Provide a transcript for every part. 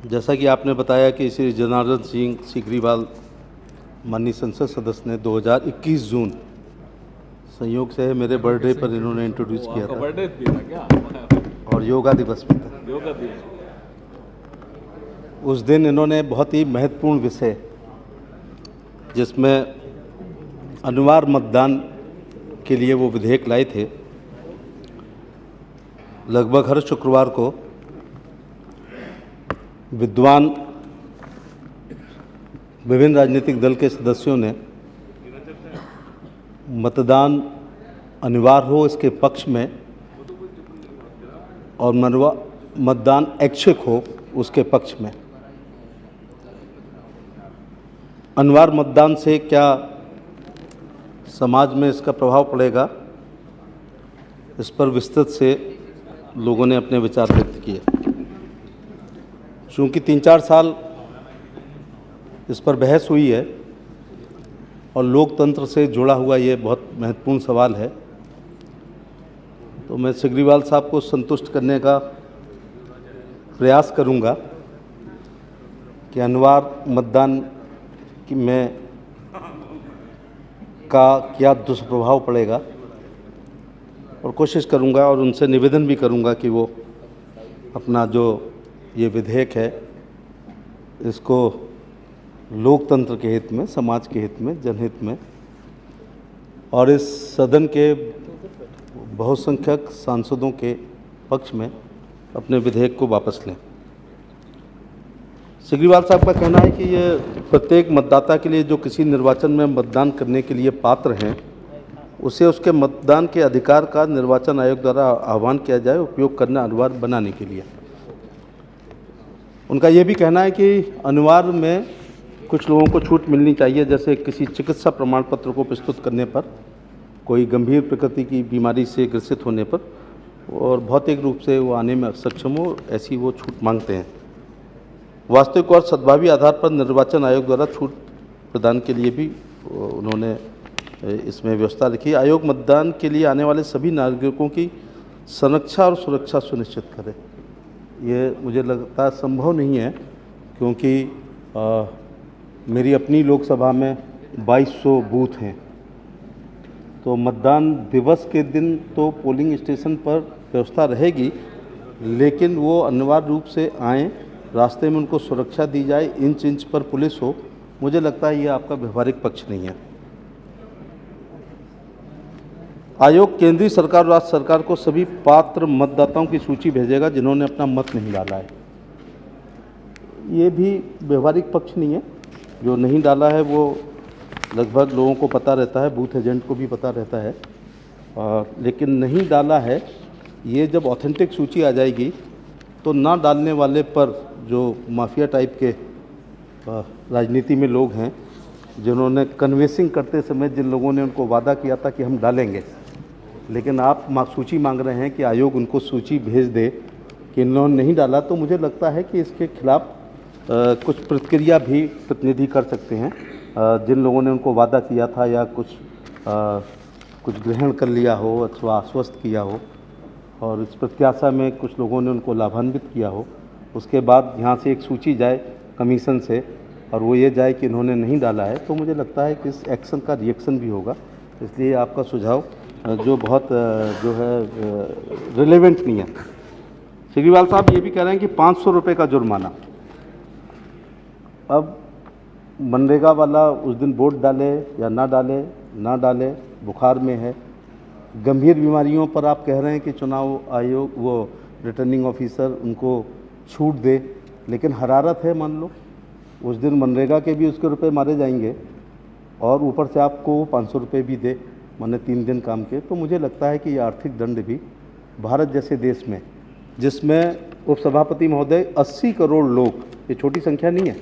जैसा कि आपने बताया कि श्री जनार्दन सिंह सीकरीवाल माननीय संसद सदस्य ने 2021 जून संयोग से मेरे बर्थडे पर इन्होंने इंट्रोड्यूस किया था। बर्थडे भी था क्या? और योगा दिवस भी था। योगा दिवस। उस दिन इन्होंने बहुत ही महत्वपूर्ण विषय, जिसमें अनिवार्य मतदान के लिए वो विधेयक लाए थे, लगभग हर शुक्रवार को विद्वान विभिन्न राजनीतिक दल के सदस्यों ने मतदान अनिवार्य हो इसके पक्ष में और मतदान ऐच्छिक हो उसके पक्ष में। अनिवार्य मतदान से क्या समाज में इसका प्रभाव पड़ेगा, इस पर विस्तृत से लोगों ने अपने विचार व्यक्त किए। चूँकि 3-4 साल इस पर बहस हुई है और लोकतंत्र से जुड़ा हुआ ये बहुत महत्वपूर्ण सवाल है, तो मैं सीकरीवाल साहब को संतुष्ट करने का प्रयास करूंगा कि अनिवार्य मतदान में का क्या दुष्प्रभाव पड़ेगा, और कोशिश करूंगा और उनसे निवेदन भी करूंगा कि वो अपना जो ये विधेयक है इसको लोकतंत्र के हित में, समाज के हित में, जनहित में और इस सदन के बहुसंख्यक सांसदों के पक्ष में अपने विधेयक को वापस लें। सीकरीवाल साहब का कहना है कि ये प्रत्येक मतदाता के लिए जो किसी निर्वाचन में मतदान करने के लिए पात्र हैं, उसे उसके मतदान के अधिकार का निर्वाचन आयोग द्वारा आह्वान किया जाए, उपयोग करना अनिवार्य बनाने के लिए। उनका ये भी कहना है कि अनिवार्य में कुछ लोगों को छूट मिलनी चाहिए, जैसे किसी चिकित्सा प्रमाण पत्र को प्रस्तुत करने पर, कोई गंभीर प्रकृति की बीमारी से ग्रसित होने पर और भौतिक रूप से वो आने में सक्षम हो, ऐसी वो छूट मांगते हैं। वास्तविक और सद्भावी आधार पर निर्वाचन आयोग द्वारा छूट प्रदान के लिए भी उन्होंने इसमें व्यवस्था रखी। आयोग मतदान के लिए आने वाले सभी नागरिकों की संरक्षा और सुरक्षा सुनिश्चित करे। ये मुझे लगता है संभव नहीं है, क्योंकि मेरी अपनी लोकसभा में 2200 बूथ हैं, तो मतदान दिवस के दिन तो पोलिंग स्टेशन पर व्यवस्था रहेगी, लेकिन वो अनिवार्य रूप से आएँ, रास्ते में उनको सुरक्षा दी जाए, इंच इंच पर पुलिस हो। मुझे लगता है ये आपका व्यवहारिक पक्ष नहीं है। आयोग केंद्रीय सरकार और राज्य सरकार को सभी पात्र मतदाताओं की सूची भेजेगा जिन्होंने अपना मत नहीं डाला है। ये भी व्यवहारिक पक्ष नहीं है। जो नहीं डाला है वो लगभग लोगों को पता रहता है, बूथ एजेंट को भी पता रहता है, लेकिन नहीं डाला है, ये जब ऑथेंटिक सूची आ जाएगी तो ना डालने वाले पर जो माफिया टाइप के राजनीति में लोग हैं, जिन्होंने कन्वेंसिंग करते समय जिन लोगों ने उनको वादा किया था कि हम डालेंगे, लेकिन आप सूची मांग रहे हैं कि आयोग उनको सूची भेज दे कि इन्होंने नहीं डाला, तो मुझे लगता है कि इसके खिलाफ कुछ प्रतिक्रिया भी प्रतिनिधि कर सकते हैं। जिन लोगों ने उनको वादा किया था या कुछ ग्रहण कर लिया हो अथवा आश्वस्त किया हो और इस प्रत्याशा में कुछ लोगों ने उनको लाभान्वित किया हो, उसके बाद यहाँ से एक सूची जाए कमीशन से और वो ये जाए कि इन्होंने नहीं डाला है, तो मुझे लगता है कि इस एक्शन का रिएक्शन भी होगा। इसलिए आपका सुझाव जो बहुत जो है रिलेवेंट नहीं है। सीकरीवाल साहब ये भी कह रहे हैं कि 500 रुपये का जुर्माना। अब मनरेगा वाला उस दिन वोट डाले या ना डाले, बुखार में है, गंभीर बीमारियों पर आप कह रहे हैं कि चुनाव आयोग वो रिटर्निंग ऑफिसर उनको छूट दे, लेकिन हरारत है, मान लो उस दिन मनरेगा के भी उसके रुपए मारे जाएंगे और ऊपर से आपको 500 रुपये भी दे, माने 3 दिन काम के। तो मुझे लगता है कि ये आर्थिक दंड भी भारत जैसे देश में, जिसमें उपसभापति महोदय 80 करोड़ लोग, ये छोटी संख्या नहीं है,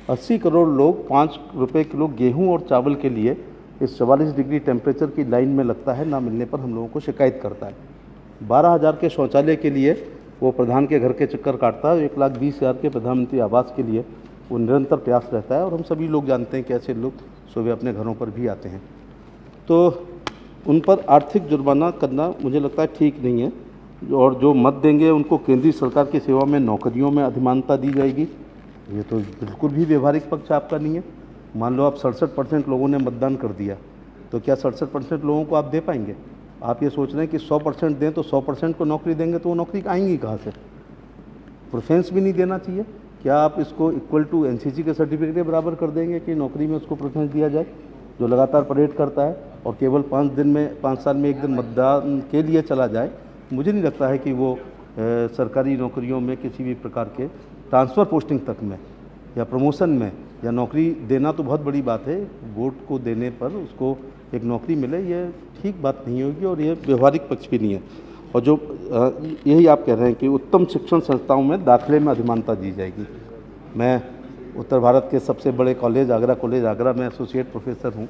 80 करोड़ लोग 5 रुपये किलो गेहूं और चावल के लिए इस 44 डिग्री टेम्परेचर की लाइन में लगता है, ना मिलने पर हम लोगों को शिकायत करता है। 12,000 के शौचालय के लिए वो प्रधान के घर के चक्कर काटता है, 1,20,000 के प्रधानमंत्री आवास के लिए वो निरंतर प्रयास रहता है, और हम सभी लोग जानते हैं कि ऐसे लोग सुबह अपने घरों पर भी आते हैं। तो उन पर आर्थिक जुर्माना करना मुझे लगता है ठीक नहीं है। और जो मत देंगे उनको केंद्रीय सरकार की सेवा में नौकरियों में अधिमानता दी जाएगी। ये तो बिल्कुल भी व्यवहारिक पक्ष आपका नहीं है। मान लो आप 67% लोगों ने मतदान कर दिया, तो क्या 67% लोगों को आप दे पाएंगे? आप ये सोच रहे हैं कि 100% दें तो 100% को नौकरी देंगे, तो वो नौकरी आएंगी कहाँ से? प्रेफरेंस भी नहीं देना चाहिए। क्या आप इसको इक्वल टू एनसीसी के सर्टिफिकेट के बराबर कर देंगे कि नौकरी में उसको प्रेफरेंस दिया जाए, जो लगातार परेड करता है और केवल 5 साल में एक दिन मतदान के लिए चला जाए? मुझे नहीं लगता है कि वो सरकारी नौकरियों में किसी भी प्रकार के ट्रांसफ़र पोस्टिंग तक में या प्रमोशन में या नौकरी देना तो बहुत बड़ी बात है, वोट को देने पर उसको एक नौकरी मिले, ये ठीक बात नहीं होगी और ये व्यवहारिक पक्ष भी नहीं है। और जो यही आप कह रहे हैं कि उत्तम शिक्षण संस्थाओं में दाखिले में अधिमानता दी जाएगी। मैं उत्तर भारत के सबसे बड़े कॉलेज आगरा में एसोसिएट प्रोफेसर हूँ।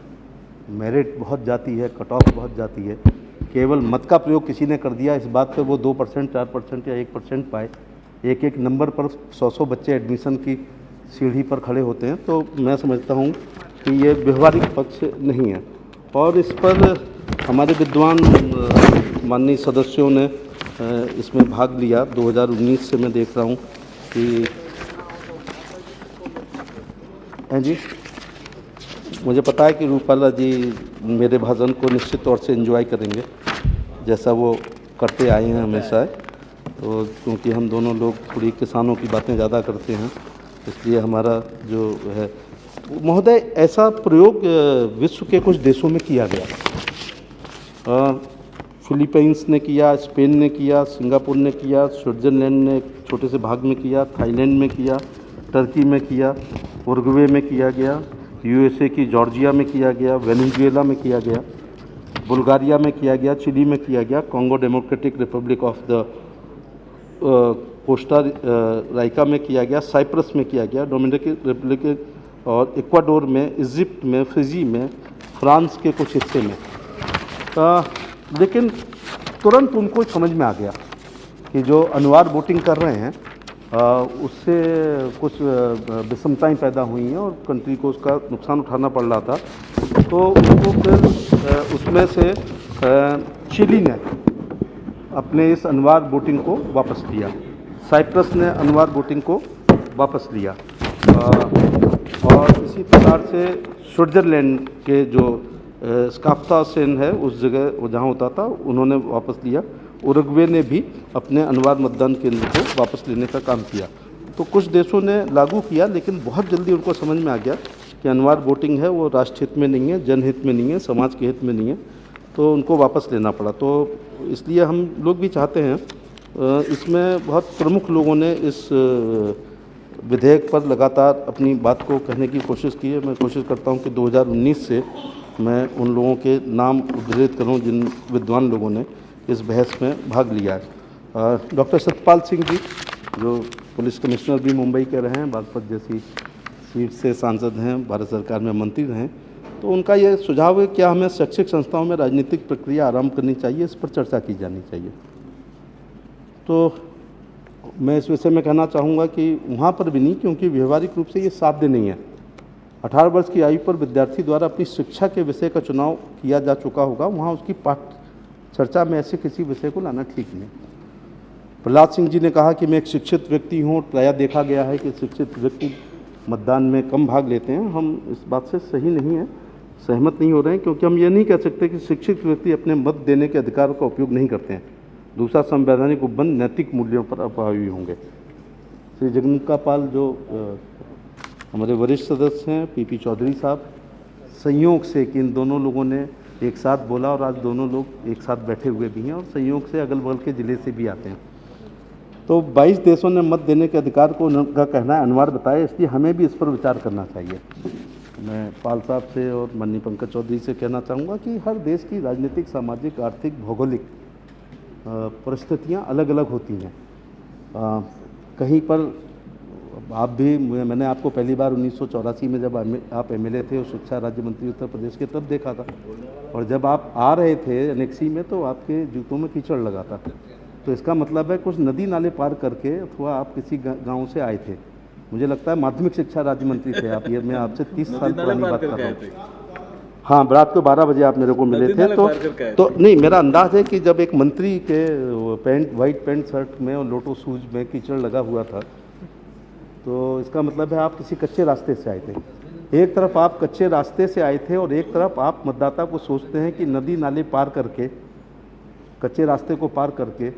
मेरिट बहुत जाती है, कट ऑफ बहुत जाती है। केवल मत का प्रयोग किसी ने कर दिया, इस बात पर वो 2%, 4% या 1% पाए, एक नंबर पर 100 बच्चे एडमिशन की सीढ़ी पर खड़े होते हैं, तो मैं समझता हूँ कि ये व्यवहारिक पक्ष नहीं है। और इस पर हमारे विद्वान माननीय सदस्यों ने इसमें भाग लिया। 2019 से मैं देख रहा हूँ कि हैं जी, मुझे पता है कि रूपाला जी मेरे भाषण को निश्चित तौर से एंजॉय करेंगे, जैसा वो करते आए हैं हमेशा। तो क्योंकि हम दोनों लोग थोड़ी किसानों की बातें ज़्यादा करते हैं, इसलिए हमारा जो है तो महोदय, ऐसा प्रयोग विश्व के कुछ देशों में किया गया। फिलीपींस ने किया, स्पेन ने किया, सिंगापुर ने किया, स्विट्ज़रलैंड ने एक छोटे से भाग में किया, थाईलैंड में किया, टर्की में किया, उरुग्वे में किया गया, यूएसए की जॉर्जिया में किया गया, वेनेजुएला में किया गया, बुल्गारिया में किया गया, चिली में किया गया, Congo democratic Republic of the Costa Raika में किया गया, साइप्रस में किया गया, डोमिनिकन रिपब्लिक और इक्वाडोर में, इजिप्ट में, फिजी में, फ्रांस के कुछ हिस्से में। लेकिन तुरंत उनको समझ में आ गया कि जो अनिवार्य वोटिंग कर रहे हैं उससे कुछ विषमताएँ पैदा हुई हैं और कंट्री को उसका नुकसान उठाना पड़ रहा था। तो उनको फिर उसमें से चिली ने अपने इस अनिवार्य वोटिंग को वापस लिया, साइप्रस ने अनिवार्य वोटिंग को वापस लिया, और इसी प्रकार से स्विट्ज़रलैंड के जो स्काफ्तासेन है उस जगह जहाँ होता था उन्होंने वापस लिया। उरुग्वे ने भी अपने अनिवार्य मतदान केंद्र को वापस लेने का काम किया। तो कुछ देशों ने लागू किया, लेकिन बहुत जल्दी उनको समझ में आ गया कि अनिवार्य वोटिंग है वो राष्ट्र हित में नहीं है, जनहित में नहीं है, समाज के हित में नहीं है, तो उनको वापस लेना पड़ा। तो इसलिए हम लोग भी चाहते हैं, इसमें बहुत प्रमुख लोगों ने इस विधेयक पर लगातार अपनी बात को कहने की कोशिश की है। मैं कोशिश करता हूं कि 2019 से मैं उन लोगों के नाम उद्धृत करूं जिन विद्वान लोगों ने इस बहस में भाग लिया है। डॉक्टर सतपाल सिंह जी, जो पुलिस कमिश्नर भी मुंबई के रहे हैं, बागपत जैसी सीट से सांसद हैं, भारत सरकार में मंत्री रहे, तो उनका ये सुझाव है क्या हमें शैक्षिक संस्थाओं में राजनीतिक प्रक्रिया आरंभ करनी चाहिए, इस पर चर्चा की जानी चाहिए। तो मैं इस विषय में कहना चाहूँगा कि वहाँ पर भी नहीं, क्योंकि व्यवहारिक रूप से ये साध्य नहीं है। 18 वर्ष की आयु पर विद्यार्थी द्वारा अपनी शिक्षा के विषय का चुनाव किया जा चुका होगा, वहाँ उसकी पाठ चर्चा में ऐसे किसी विषय को लाना ठीक नहीं। प्रहलाद सिंह जी ने कहा कि मैं एक शिक्षित व्यक्ति हूँ, प्रायः देखा गया है कि शिक्षित व्यक्ति मतदान में कम भाग लेते हैं। हम इस बात से सही नहीं है, सहमत नहीं हो रहे हैं, क्योंकि हम ये नहीं कह सकते कि शिक्षित व्यक्ति अपने मत देने के अधिकार का उपयोग नहीं करते हैं। दूसरा, संवैधानिक उपबंध नैतिक मूल्यों पर अप्रभावी होंगे। श्री जगन्का पाल जो हमारे वरिष्ठ सदस्य हैं, पीपी चौधरी साहब, संयोग से कि इन दोनों लोगों ने एक साथ बोला और आज दोनों लोग एक साथ बैठे हुए भी हैं और संयोग से अगल बगल के ज़िले से भी आते हैं। तो 22 देशों ने मत देने के अधिकार को उनका कहना है अनिवार्य बताया, इसलिए हमें भी इस पर विचार करना चाहिए। मैं पाल साहब से और माननीय पंकज चौधरी से कहना चाहूँगा कि हर देश की राजनीतिक, सामाजिक, आर्थिक, भौगोलिक परिस्थितियाँ अलग अलग होती हैं। कहीं पर आप भी, मैंने आपको पहली बार 1984 में जब आप एमएलए थे और शिक्षा राज्य मंत्री उत्तर प्रदेश के, तब देखा था, और जब आप आ रहे थे एनेक्सी में तो आपके जूतों में कीचड़ लगा था। तो इसका मतलब है कुछ नदी नाले पार करके अथवा आप किसी गांव से आए थे। मुझे लगता है माध्यमिक शिक्षा राज्य मंत्री थे आप, ये मैं आपसे 30 साल पुरानी बात कर रहा हूँ। हाँ, रात को 12 बजे आप मेरे को मिले नदी थे। नाले पार करके आए तो नहीं, मेरा अंदाज है कि जब एक मंत्री के वो पैंट, वाइट पैंट शर्ट में और लोटो शूज में कीचड़ लगा हुआ था, तो इसका मतलब है आप किसी कच्चे रास्ते से आए थे। एक तरफ आप कच्चे रास्ते से आए थे और एक तरफ आप मतदाता को सोचते हैं कि नदी नाले पार करके, कच्चे रास्ते को पार करके,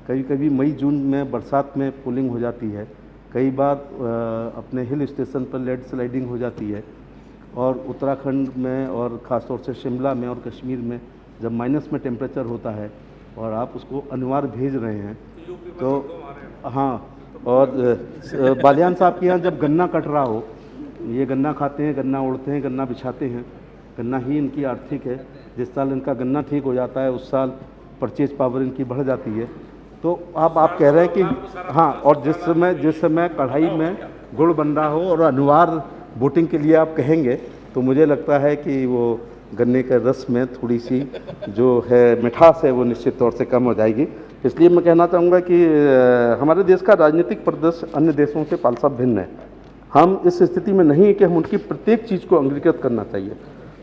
कभी कभी मई जून में बरसात में पोलिंग हो जाती है, कई बार अपने हिल स्टेशन पर लैंडस्लाइडिंग हो जाती है, और उत्तराखंड में और ख़ासतौर से शिमला में और कश्मीर में जब माइनस में टेम्परेचर होता है और आप उसको अनिवार्य भेज रहे हैं, तो हाँ, और बालियान साहब के यहाँ जब गन्ना कट रहा हो, ये गन्ना खाते हैं, गन्ना ओढ़ते हैं, गन्ना बिछाते हैं, गन्ना ही इनकी आर्थिक है। जिस साल इनका गन्ना ठीक हो जाता है उस साल परचेज पावर इनकी बढ़ जाती है। तो आप कह रहे हैं कि हाँ, और जिस समय कढ़ाई में गुड़ बन रहा हो और अनिवार्य वोटिंग के लिए आप कहेंगे, तो मुझे लगता है कि वो गन्ने के रस में थोड़ी सी जो है मिठास है वो निश्चित तौर से कम हो जाएगी। इसलिए मैं कहना चाहूँगा कि हमारे देश का राजनीतिक परिदृश्य अन्य देशों से पालसा भिन्न है। हम इस स्थिति में नहीं है कि हम उनकी प्रत्येक चीज़ को अंगीकृत करना चाहिए।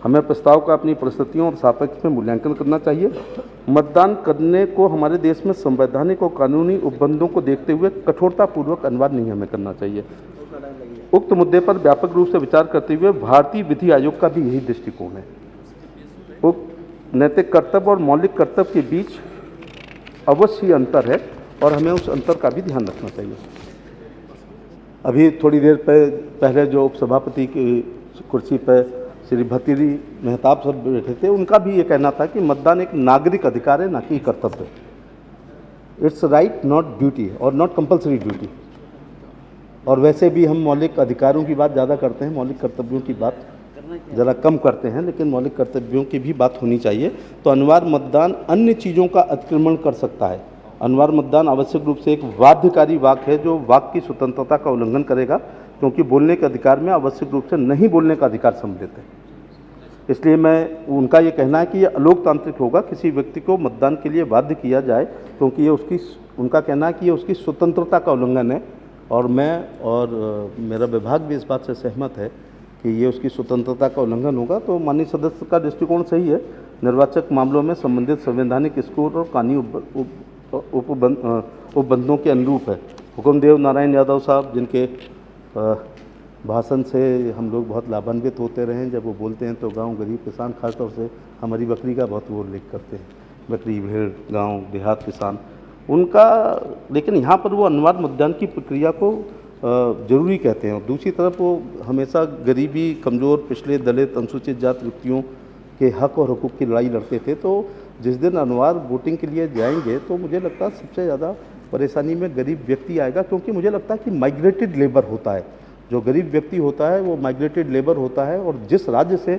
हमें प्रस्ताव का अपनी परिस्थितियों और सापेक्ष में मूल्यांकन करना चाहिए। मतदान करने को हमारे देश में संवैधानिक और कानूनी उपबंधों को देखते हुए कठोरतापूर्वक अनिवार्य नहीं हमें करना चाहिए। उक्त मुद्दे पर व्यापक रूप से विचार करते हुए भारतीय विधि आयोग का भी यही दृष्टिकोण है। उक्त नैतिक कर्तव्य और मौलिक कर्तव्य के बीच अवश्य ही अंतर है और हमें उस अंतर का भी ध्यान रखना चाहिए। अभी थोड़ी देर पहले जो उपसभापति की कुर्सी पर श्री भतीरी मेहताब साहब बैठे थे, उनका भी ये कहना था कि मतदान एक नागरिक अधिकार है, ना कि कर्तव्य। इट्स राइट नॉट ड्यूटी और नॉट कंपल्सरी ड्यूटी। और वैसे भी हम मौलिक अधिकारों की बात ज़्यादा करते हैं, मौलिक कर्तव्यों की बात ज़रा कम करते हैं, लेकिन मौलिक कर्तव्यों की भी बात होनी चाहिए। तो अनिवार्य मतदान अन्य चीज़ों का अतिक्रमण कर सकता है। अनिवार्य मतदान आवश्यक रूप से एक बाध्यकारी वाक्य है जो वाक्य की स्वतंत्रता का उल्लंघन करेगा, क्योंकि बोलने के अधिकार में आवश्यक रूप से नहीं बोलने का अधिकार सम्मिलित है। इसलिए उनका ये कहना है कि ये अलोकतांत्रिक होगा, किसी व्यक्ति को मतदान के लिए बाध्य किया जाए, क्योंकि ये उनका कहना है कि ये उसकी स्वतंत्रता का उल्लंघन है। और मैं और मेरा विभाग भी इस बात से सहमत है कि ये उसकी स्वतंत्रता का उल्लंघन होगा। तो माननीय सदस्य का दृष्टिकोण सही है। निर्वाचक मामलों में संबंधित संवैधानिक स्कोर और कानूनी उपबंधों के अनुरूप है। हुकुमदेव नारायण यादव साहब, जिनके भाषण से हम लोग बहुत लाभान्वित होते रहे हैं। जब वो बोलते हैं तो गांव, गरीब, किसान, खासतौर से हमारी बकरी का बहुत वो उल्लेख करते हैं, बकरी, भेड़, गांव, देहात, किसान उनका। लेकिन यहाँ पर वो अनिवार्य मतदान की प्रक्रिया को जरूरी कहते हैं। और दूसरी तरफ वो हमेशा गरीबी, कमज़ोर, पिछड़े, दलित, अनुसूचित जाति व्यक्तियों के हक और हुकूक की लड़ाई लड़ते थे। तो जिस दिन अनिवार्य वोटिंग के लिए जाएंगे तो मुझे लगता है सबसे ज़्यादा परेशानी में गरीब व्यक्ति आएगा, क्योंकि मुझे लगता है कि माइग्रेटेड लेबर होता है। जो गरीब व्यक्ति होता है वो माइग्रेटेड लेबर होता है। और जिस राज्य से,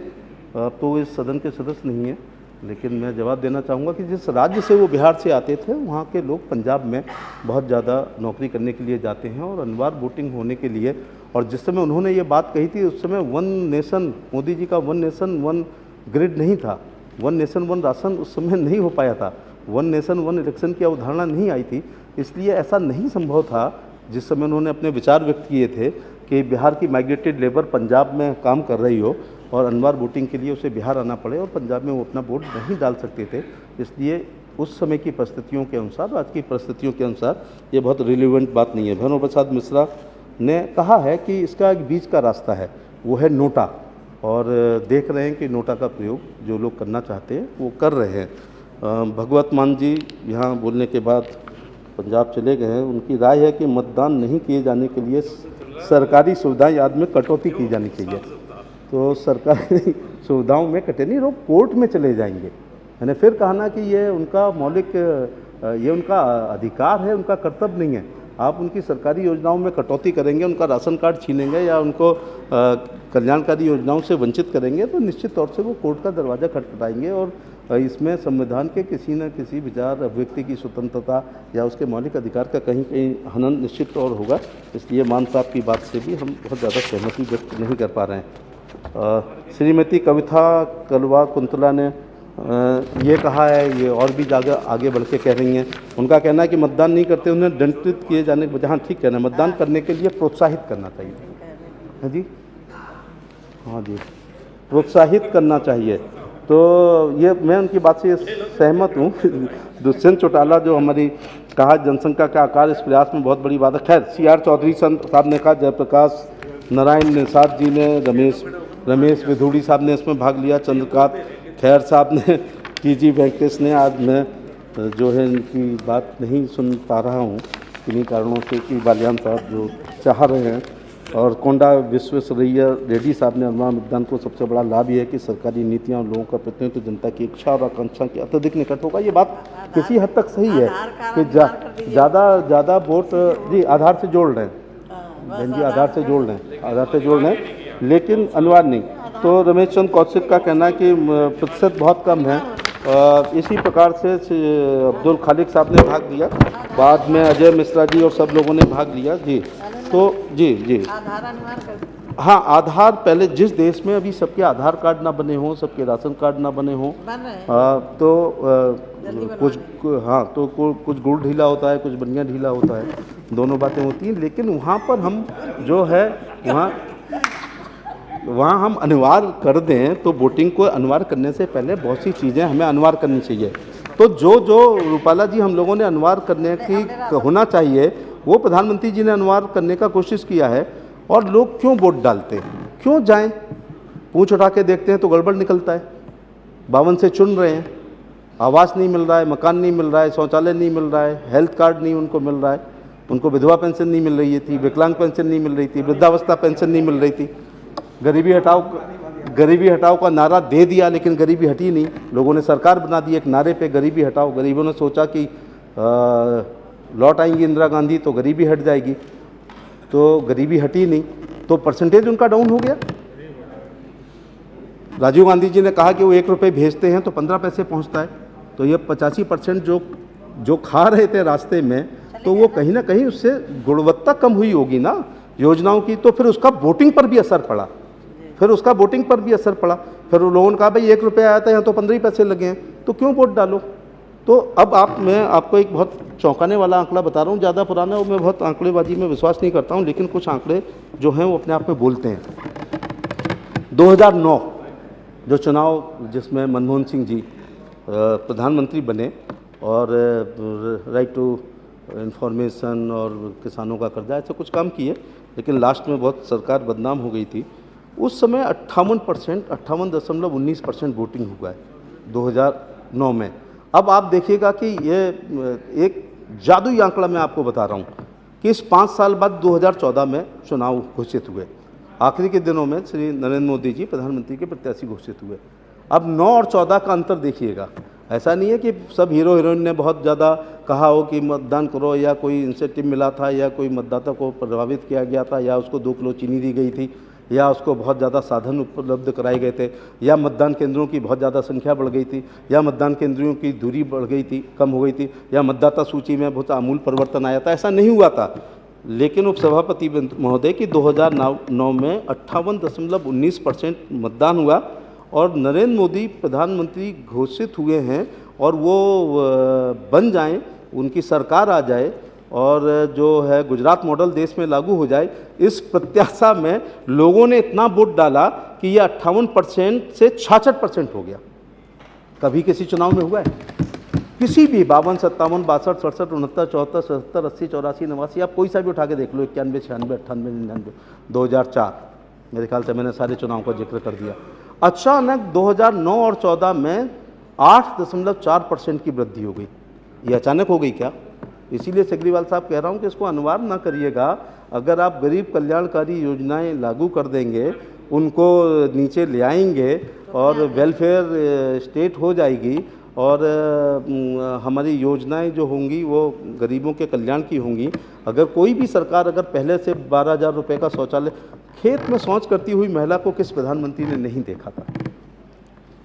तो इस सदन के सदस्य नहीं है, लेकिन मैं जवाब देना चाहूँगा कि जिस राज्य से वो बिहार से आते थे, वहाँ के लोग पंजाब में बहुत ज़्यादा नौकरी करने के लिए जाते हैं। और अनिवार्य वोटिंग होने के लिए, और जिस समय उन्होंने ये बात कही थी उस समय वन नेशन, मोदी जी का वन नेशन वन ग्रिड नहीं था, वन नेशन वन राशन उस समय नहीं हो पाया था, वन नेशन वन इलेक्शन की अवधारणा नहीं आई थी। इसलिए ऐसा नहीं संभव था जिस समय उन्होंने अपने विचार व्यक्त किए थे कि बिहार की माइग्रेटेड लेबर पंजाब में काम कर रही हो और अनिवार्य वोटिंग के लिए उसे बिहार आना पड़े, और पंजाब में वो अपना वोट नहीं डाल सकते थे। इसलिए उस समय की परिस्थितियों के अनुसार, आज की परिस्थितियों के अनुसार ये बहुत रिलेवेंट बात नहीं है। भैरव प्रसाद मिश्रा ने कहा है कि इसका एक बीच का रास्ता है, वो है नोटा। और देख रहे हैं कि नोटा का प्रयोग जो लोग करना चाहते हैं वो कर रहे हैं। भगवत मान जी यहाँ बोलने के बाद पंजाब चले गए हैं। उनकी राय है कि मतदान नहीं किए जाने के लिए सरकारी सुविधाएं याद में कटौती की जानी चाहिए। तो सरकारी सुविधाओं में कटे नहीं, लोग कोर्ट में चले जाएंगे। मैंने फिर कहा ना कि ये उनका मौलिक, ये उनका अधिकार है, उनका कर्तव्य नहीं है। आप उनकी सरकारी योजनाओं में कटौती करेंगे, उनका राशन कार्ड छीनेंगे या उनको कल्याणकारी योजनाओं से वंचित करेंगे, तो निश्चित तौर से वो कोर्ट का दरवाज़ा खटखटाएंगे। और इसमें संविधान के किसी न किसी विचार, अभिव्यक्ति की स्वतंत्रता या उसके मौलिक अधिकार का कहीं कहीं हनन निश्चित तौर होगा। इसलिए मान साहब की बात से भी हम बहुत ज़्यादा सहमति व्यक्त नहीं कर पा रहे हैं। श्रीमती कविता कलवा कुंतला ने ये कहा है, ये और भी आगे बढ़ के कह रही हैं। उनका कहना है कि मतदान नहीं करते उन्हें दंडित किए जाने के बजाय, हाँ ठीक कहना है, मतदान करने के लिए प्रोत्साहित करना चाहिए। हाँ जी, हाँ जी। प्रोत्साहित करना चाहिए। तो ये मैं उनकी बात से सहमत हूँ। दुष्यंत चौटाला जो हमारी कहा जनसंख्या का आकार इस प्रयास में बहुत बड़ी बात है। खैर CR चौधरी साहब ने कहा, जयप्रकाश नारायण निषाद जी ने, रमेश विधूड़ी साहब ने इसमें भाग लिया, चंद्रकांत खैर साहब ने, TG वेंकटेश ने। आज मैं जो है इनकी बात नहीं सुन पा रहा हूँ किन्हीं कारणों से कि बालियान साहब जो चाह रहे हैं, और कोंडा विश्वेश्वरैया रेड्डी साहब ने अनुमान मतदान को सबसे बड़ा लाभ ये है कि सरकारी नीतियां और लोगों का प्रतिनिधित्व जनता की इच्छा और आकांक्षा के अत्यधिक निकट होगा। ये बात किसी हद तक सही है कि ज़्यादा वोट जी आधार से जोड़ रहे हैं, बहन जी आधार से जोड़ रहे हैं, लेकिन अनिवार्य नहीं। तो रमेश चंद्र कौशिक का कहना है कि प्रतिशत बहुत कम है। इसी प्रकार से अब्दुल खालिक साहब ने भाग लिया, बाद में अजय मिश्रा जी और सब लोगों ने भाग लिया जी। तो जी हाँ, आधार पहले जिस देश में अभी सबके आधार कार्ड ना बने हों, सबके राशन कार्ड ना बने हों, कुछ गुड़ ढीला होता है, कुछ बनिया ढीला होता है, दोनों बातें होती हैं। लेकिन वहाँ पर हम जो है वहाँ हम अनिवार्य कर दें, तो वोटिंग को अनिवार्य करने से पहले बहुत सी चीज़ें हमें अनिवार्य करनी चाहिए। तो जो रूपाला जी हम लोगों ने अनिवार्य करने की होना चाहिए, वो प्रधानमंत्री जी ने अनिवार्य करने का कोशिश किया है। और लोग क्यों वोट डालते हैं, क्यों जाएं? पूंछ उठा के देखते हैं तो गड़बड़ निकलता है। 52 से चुन रहे हैं, आवास नहीं मिल रहा है, मकान नहीं मिल रहा है, शौचालय नहीं मिल रहा है, हेल्थ कार्ड नहीं उनको मिल रहा है, उनको विधवा पेंशन नहीं मिल रही थी, विकलांग पेंशन नहीं मिल रही थी, वृद्धावस्था पेंशन नहीं मिल रही थी। गरीबी हटाओ का नारा दे दिया, लेकिन गरीबी हटी नहीं। लोगों ने सरकार बना दी एक नारे पे, गरीबी हटाओ। गरीबों ने सोचा कि लौट आएंगी इंदिरा गांधी तो गरीबी हट जाएगी, तो गरीबी हटी नहीं, तो परसेंटेज उनका डाउन हो गया। राजीव गांधी जी ने कहा कि वो 1 रुपये भेजते हैं तो 15 पैसे पहुंचता है, तो ये 85% जो खा रहे थे रास्ते में, तो वो कहीं ना कहीं उससे गुणवत्ता कम हुई होगी ना योजनाओं की। तो फिर उसका वोटिंग पर भी असर पड़ा, फिर लोगों ने कहा भाई 1 रुपया आया था, यहाँ तो 15 पैसे लगे हैं, तो क्यों वोट डालो। तो अब मैं आपको एक बहुत चौंकाने वाला आंकड़ा बता रहा हूँ, ज़्यादा पुराना है, मैं बहुत आंकड़ेबाजी में विश्वास नहीं करता हूँ, लेकिन कुछ आंकड़े जो हैं वो अपने आप में बोलते हैं। 2009 जो चुनाव जिसमें मनमोहन सिंह जी प्रधानमंत्री बने और राइट टू इंफॉर्मेशन और किसानों का कर्जा ऐसे कुछ काम किए, लेकिन लास्ट में बहुत सरकार बदनाम हो गई थी। उस समय 58.19% वोटिंग हुआ है 2009 में। अब आप देखिएगा कि ये एक जादुई आंकड़ा मैं आपको बता रहा हूँ कि इस 5 साल बाद 2014 में चुनाव घोषित हुए। आखिरी के दिनों में श्री नरेंद्र मोदी जी प्रधानमंत्री के प्रत्याशी घोषित हुए। अब 9 और 14 का अंतर देखिएगा। ऐसा नहीं है कि सब हीरो हीरोइन ने बहुत ज़्यादा कहा हो कि मतदान करो, या कोई इंसेंटिव मिला था, या कोई मतदाता को प्रभावित किया गया था, या उसको 2 किलो चीनी दी गई थी, या उसको बहुत ज़्यादा साधन उपलब्ध कराए गए थे, या मतदान केंद्रों की बहुत ज़्यादा संख्या बढ़ गई थी, या मतदान केंद्रों की दूरी बढ़ गई थी, कम हो गई थी, या मतदाता सूची में बहुत आमूल परिवर्तन आया था। ऐसा नहीं हुआ था। लेकिन उपसभापति महोदय की 2009 में 58.19% मतदान हुआ और नरेंद्र मोदी प्रधानमंत्री घोषित हुए हैं, और वो बन जाएं, उनकी सरकार आ जाए और जो है गुजरात मॉडल देश में लागू हो जाए, इस प्रत्याशा में लोगों ने इतना वोट डाला कि ये 58% से 66% हो गया। कभी किसी चुनाव में हुआ है? किसी भी 52, 57, 62, 67, 69, 74, 77, 80, 84, 89, आप कोई सा भी उठा के देख लो, 91, 96, 98, 99, 2004, मेरे ख्याल से मैंने सारे चुनाव का जिक्र कर दिया। अचानक 2009 और 14 में 8.4% की वृद्धि हो गई। ये अचानक हो गई क्या? इसीलिए सेग्रीवाल साहब कह रहा हूँ कि इसको अनिवार्य ना करिएगा। अगर आप गरीब कल्याणकारी योजनाएं लागू कर देंगे, उनको नीचे ले आएंगे और वेलफेयर स्टेट हो जाएगी, और हमारी योजनाएं जो होंगी वो गरीबों के कल्याण की होंगी। अगर कोई भी सरकार अगर पहले से 12,000 रुपये का शौचालय, खेत में शौच करती हुई महिला को किस प्रधानमंत्री ने नहीं देखा था?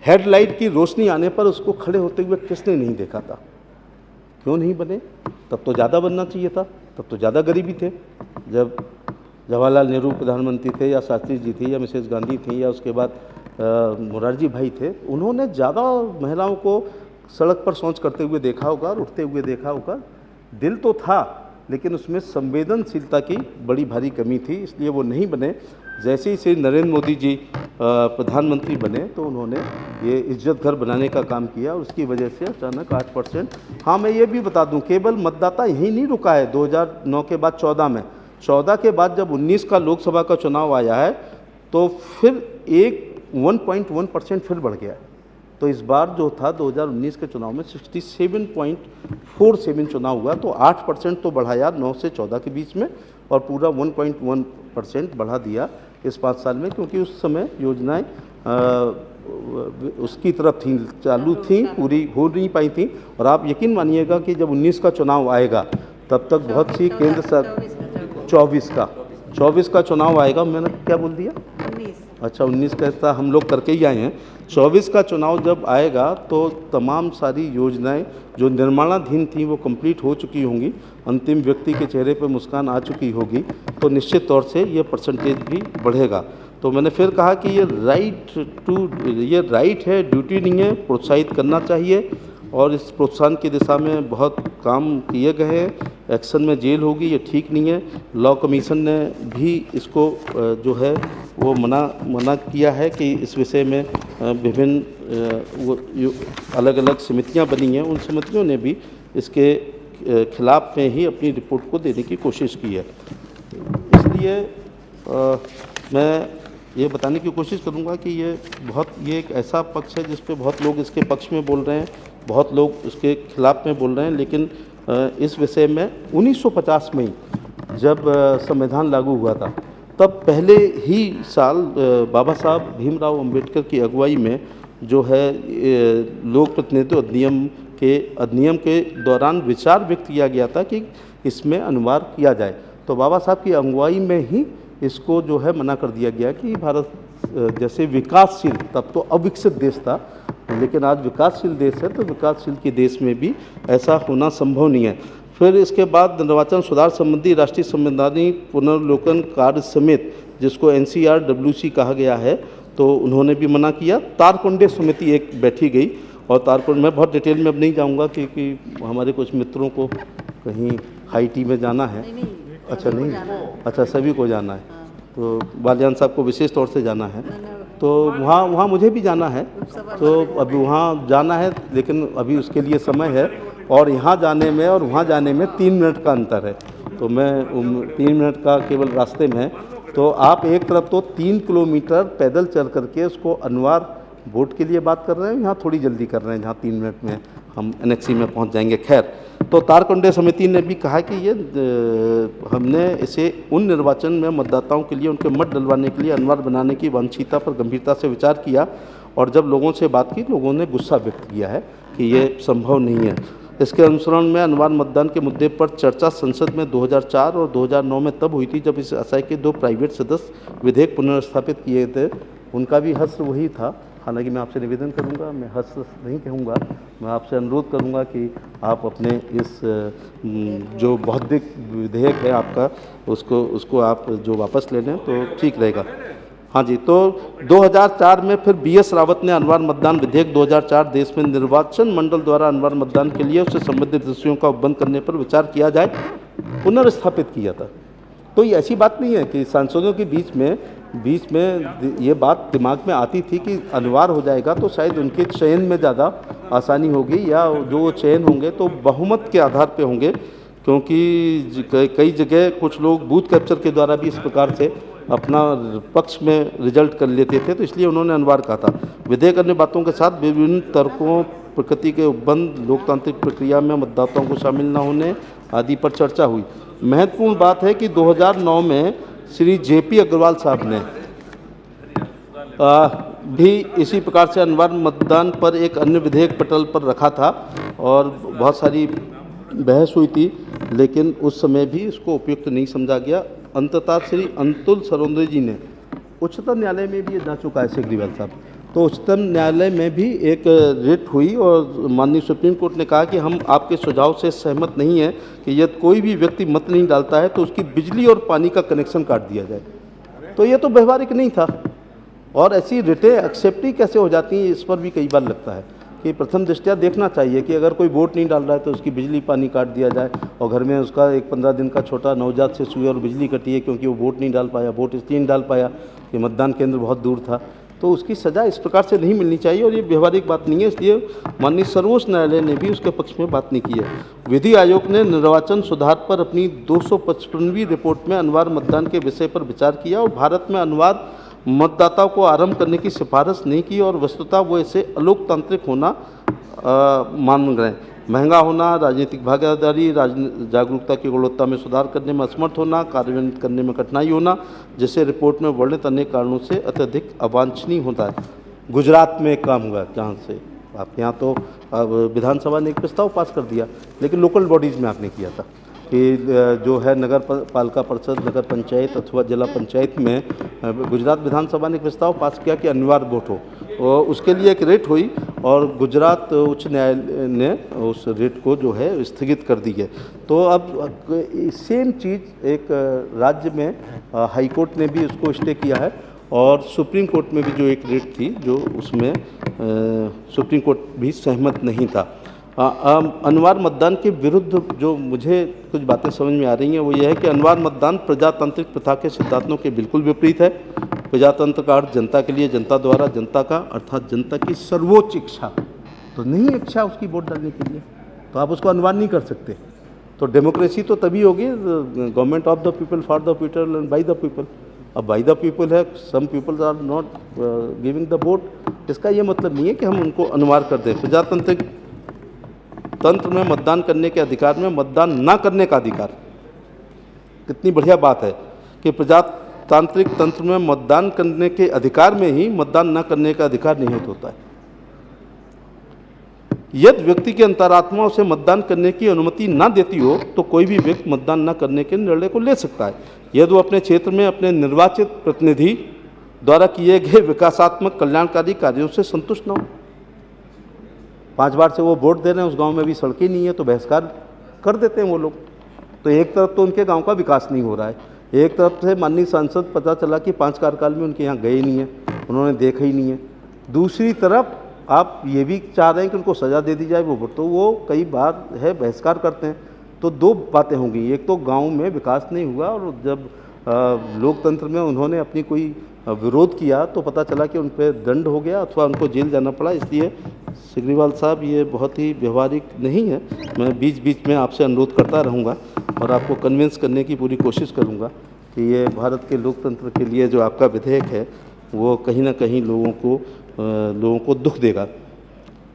हेडलाइट की रोशनी आने पर उसको खड़े होते हुए किसने नहीं देखा था? क्यों नहीं बने? तब तो ज़्यादा बनना चाहिए था, तब तो ज़्यादा गरीबी थे। जब जवाहरलाल नेहरू प्रधानमंत्री थे, या शास्त्री जी थी, या मिसेस गांधी थी, या उसके बाद मोरारजी भाई थे, उन्होंने ज़्यादा महिलाओं को सड़क पर शौच करते हुए देखा होगा और उठते हुए देखा होगा। दिल तो था, लेकिन उसमें संवेदनशीलता की बड़ी भारी कमी थी, इसलिए वो नहीं बने। जैसे ही श्री नरेंद्र मोदी जी प्रधानमंत्री बने तो उन्होंने ये इज्जत घर बनाने का काम किया और उसकी वजह से अचानक 8%। हाँ, मैं ये भी बता दूं, केवल मतदाता यहीं नहीं रुका है। 2009 के बाद 14 के बाद जब 19 का लोकसभा का चुनाव आया है तो फिर 1.1% फिर बढ़ गया है। तो इस बार जो था 2019 के चुनाव में 67.47 चुनाव हुआ, तो 8% तो बढ़ाया 9 से 14 के बीच में, और पूरा 1.1% बढ़ा दिया इस 5 साल में, क्योंकि उस समय योजनाएं उसकी तरफ थी, चालू थी, पूरी हो नहीं पाई थी। और आप यकीन मानिएगा कि जब 19 का चुनाव आएगा तब तक बहुत सी केंद्र सरकार 24 का चुनाव आएगा। मैंने क्या बोल दिया? 19। अच्छा, 19 का हिस्सा हम लोग करके ही आए हैं। 24 का चुनाव जब आएगा तो तमाम सारी योजनाएं जो निर्माणाधीन थी वो कंप्लीट हो चुकी होंगी, अंतिम व्यक्ति के चेहरे पर मुस्कान आ चुकी होगी, तो निश्चित तौर से ये परसेंटेज भी बढ़ेगा। तो मैंने फिर कहा कि ये राइट है, ड्यूटी नहीं है, प्रोत्साहित करना चाहिए। और इस प्रोत्साहन की दिशा में बहुत काम किए गए हैं। एक्शन में जेल होगी, ये ठीक नहीं है। लॉ कमीशन ने भी इसको जो है वो मना किया है कि इस विषय में विभिन्न अलग अलग समितियां बनी हैं, उन समितियों ने भी इसके खिलाफ में ही अपनी रिपोर्ट को देने की कोशिश की है। इसलिए मैं ये बताने की कोशिश करूंगा कि ये एक ऐसा पक्ष है जिस पे बहुत लोग इसके पक्ष में बोल रहे हैं, बहुत लोग इसके खिलाफ में बोल रहे हैं, लेकिन इस विषय में 1950 में जब संविधान लागू हुआ था तब पहले ही साल बाबा साहब भीमराव अंबेडकर की अगुवाई में जो है लोक प्रतिनिधित्व अधिनियम के दौरान विचार व्यक्त किया गया था कि इसमें अनुवाद किया जाए। तो बाबा साहब की अगुवाई में ही इसको जो है मना कर दिया गया कि भारत जैसे विकासशील, तब तो अविकसित देश था, लेकिन आज विकासशील देश है, तो विकासशील के देश में भी ऐसा होना संभव नहीं है। फिर इसके बाद निर्वाचन सुधार संबंधी राष्ट्रीय संवैधानिक पुनर्विलोकन कार्य समिति, जिसको NCRWC कहा गया है, तो उन्होंने भी मना किया। तारकुंडे समिति एक बैठी गई, और तारकुंड में बहुत डिटेल में अब नहीं जाऊँगा क्योंकि हमारे कुछ मित्रों को कहीं हाईटी में जाना है। अच्छा, नहीं, अच्छा, सभी को जाना है, तो बालियान साहब को विशेष तौर से जाना है, तो वहाँ मुझे भी जाना है, तो अभी वहाँ जाना है, लेकिन अभी उसके लिए समय है, और यहाँ जाने में और वहाँ जाने में 3 मिनट का अंतर है। तो मैं 3 मिनट का केवल रास्ते में है, तो आप एक तरफ तो 3 किलोमीटर पैदल चल करके उसको अनवार वोट के लिए बात कर रहे हैं, यहाँ थोड़ी जल्दी कर रहे हैं, जहाँ 3 मिनट में हम NXE में पहुँच जाएंगे। खैर, तो तारकुंडे समिति ने भी कहा कि ये हमने इसे उन निर्वाचन में मतदाताओं के लिए उनके मत डलवाने के लिए अनिवार्य बनाने की वांछिता पर गंभीरता से विचार किया, और जब लोगों से बात की, लोगों ने गुस्सा व्यक्त किया है कि ये संभव नहीं है। इसके अनुसरण में अनिवार्य मतदान के मुद्दे पर चर्चा संसद में 2004 और 2009 में तब हुई थी जब इस आशय के 2 प्राइवेट सदस्य विधेयक पुनर्स्थापित किए थे। उनका भी हश्र वही था। हालांकि मैं आपसे निवेदन करूंगा, मैं हश्र नहीं कहूंगा, मैं आपसे अनुरोध करूंगा कि आप अपने इस जो बौद्धिक विधेयक है आपका, उसको आप जो वापस ले लें तो ठीक रहेगा। हाँ जी, तो 2004 में फिर BS रावत ने अनिवार्य मतदान विधेयक 2004 देश में निर्वाचन मंडल द्वारा अनिवार्य मतदान के लिए उससे संबंधित विषयों का उपबंध करने पर विचार किया जाए पुनर्स्थापित किया था। तो ये ऐसी बात नहीं है कि सांसदों के बीच में ये बात दिमाग में आती थी कि अनिवार्य हो जाएगा तो शायद उनके चयन में ज़्यादा आसानी होगी, या जो चयन होंगे तो बहुमत के आधार पे होंगे, क्योंकि कई जगह कुछ लोग बूथ कैप्चर के द्वारा भी इस प्रकार से अपना पक्ष में रिजल्ट कर लेते थे, तो इसलिए उन्होंने अनिवार्य कहा था। विधेयक अन्य बातों के साथ विभिन्न तर्कों, प्रकृति के उपबंध, लोकतांत्रिक प्रक्रिया में मतदाताओं को शामिल न होने आदि पर चर्चा हुई। महत्वपूर्ण बात है कि 2009 में श्री JP अग्रवाल साहब ने भी इसी प्रकार से अनिवार्य मतदान पर एक अन्य विधेयक पटल पर रखा था, और बहुत सारी बहस हुई थी, लेकिन उस समय भी इसको उपयुक्त नहीं समझा गया। अंततः श्री अंतुल सरोदे जी ने उच्चतम न्यायालय में भी ये जा चुका है सेग्रीवाल साहब, तो उच्चतम न्यायालय में भी एक रिट हुई, और माननीय सुप्रीम कोर्ट ने कहा कि हम आपके सुझाव से सहमत नहीं है कि यदि कोई भी व्यक्ति मत नहीं डालता है तो उसकी बिजली और पानी का कनेक्शन काट दिया जाए। तो ये तो व्यवहारिक नहीं था, और ऐसी रिटें एक्सेप्ट ही कैसे हो जाती हैं, इस पर भी कई बार लगता है कि प्रथम दृष्टया देखना चाहिए कि अगर कोई वोट नहीं डाल रहा है तो उसकी बिजली पानी काट दिया जाए, और घर में उसका एक 15 दिन का छोटा नवजात शिशु है और बिजली कटी है क्योंकि वो वोट नहीं डाल पाया, वोट इसलिए नहीं डाल पाया कि मतदान केंद्र बहुत दूर था। तो उसकी सज़ा इस प्रकार से नहीं मिलनी चाहिए और ये व्यवहारिक बात नहीं है। इसलिए माननीय सर्वोच्च न्यायालय ने भी उसके पक्ष में बात नहीं की है। विधि आयोग ने निर्वाचन सुधार पर अपनी 255वीं रिपोर्ट में अनिवार्य मतदान के विषय पर विचार किया और भारत में अनिवार्य मतदाताओं को आरंभ करने की सिफारिश नहीं की और वस्तुतः वो इसे अलोकतांत्रिक होना मान गए। महंगा होना, राजनीतिक भागीदारी, जागरूकता की गुणवत्ता में सुधार करने में असमर्थ होना, कार्यान्वित करने में कठिनाई होना, जिससे रिपोर्ट में वर्णित अनेक कारणों से अत्यधिक अवांछनीय होता है। गुजरात में एक काम हुआ, जहाँ से आपके यहाँ तो विधानसभा ने एक प्रस्ताव पास कर दिया, लेकिन लोकल बॉडीज़ में आपने किया था कि जो है नगर पालिका परिषद, नगर पंचायत अथवा जिला पंचायत में गुजरात विधानसभा ने एक प्रस्ताव पास किया कि अनिवार्य वोट हो, और उसके लिए एक रेट हुई और गुजरात उच्च न्यायालय ने उस रेट को जो है स्थगित कर दी है। तो अब सेम चीज़ एक राज्य में हाई कोर्ट ने भी उसको स्टे किया है और सुप्रीम कोर्ट में भी जो एक रेट थी जो उसमें सुप्रीम कोर्ट भी सहमत नहीं था। अनिवार्य मतदान के विरुद्ध जो मुझे कुछ बातें समझ में आ रही हैं वो ये है कि अनिवार्य मतदान प्रजातांत्रिक प्रथा के सिद्धांतों के बिल्कुल विपरीत है। प्रजातंत्र का अर्थ जनता के लिए, जनता द्वारा, जनता का अर्थात जनता की सर्वोच्च इच्छा, तो नहीं इच्छा उसकी वोट डालने के लिए तो आप उसको अनिवार्य नहीं कर सकते। तो डेमोक्रेसी तो तभी होगी government of the people, for the people and by the people. अब बाय द पीपल है, some peoples are not giving the vote, इसका ये मतलब नहीं है कि हम उनको अनिवार्य कर दें। प्रजातांत्रिक तंत्र में मतदान करने के अधिकार में मतदान ना करने का अधिकार, कितनी बढ़िया बात है कि प्रजातांत्रिक तंत्र में मतदान करने के अधिकार में ही मतदान न करने का अधिकार निहित होता है। यदि व्यक्ति की अंतरात्मा उसे मतदान करने की अनुमति ना देती हो तो कोई भी व्यक्ति मतदान न करने के निर्णय को ले सकता है यदि वो अपने क्षेत्र में अपने निर्वाचित प्रतिनिधि द्वारा किए गए विकासात्मक कल्याणकारी कार्यों से संतुष्ट न हो। 5 बार से वो वोट दे रहे हैं, उस गांव में भी सड़कें नहीं है तो बहिष्कार कर देते हैं वो लोग। तो एक तरफ तो उनके गांव का विकास नहीं हो रहा है, एक तरफ से माननीय सांसद पता चला कि 5 कार्यकाल में उनके यहाँ गए नहीं है, उन्होंने देखा ही नहीं है। दूसरी तरफ आप ये भी चाह रहे हैं कि उनको सज़ा दे दी जाए, तो वो कई बार है बहिष्कार करते हैं। तो 2 बातें होंगी, एक तो गांव में विकास नहीं हुआ और जब लोकतंत्र में उन्होंने अपनी कोई विरोध किया तो पता चला कि उन पर दंड हो गया अथवा उनको जेल जाना पड़ा। इसलिए सिग्रीवाल साहब ये बहुत ही व्यवहारिक नहीं है। मैं बीच बीच में आपसे अनुरोध करता रहूँगा और आपको कन्विंस करने की पूरी कोशिश करूँगा कि ये भारत के लोकतंत्र के लिए जो आपका विधेयक है वो कहीं ना कहीं लोगों को दुख देगा।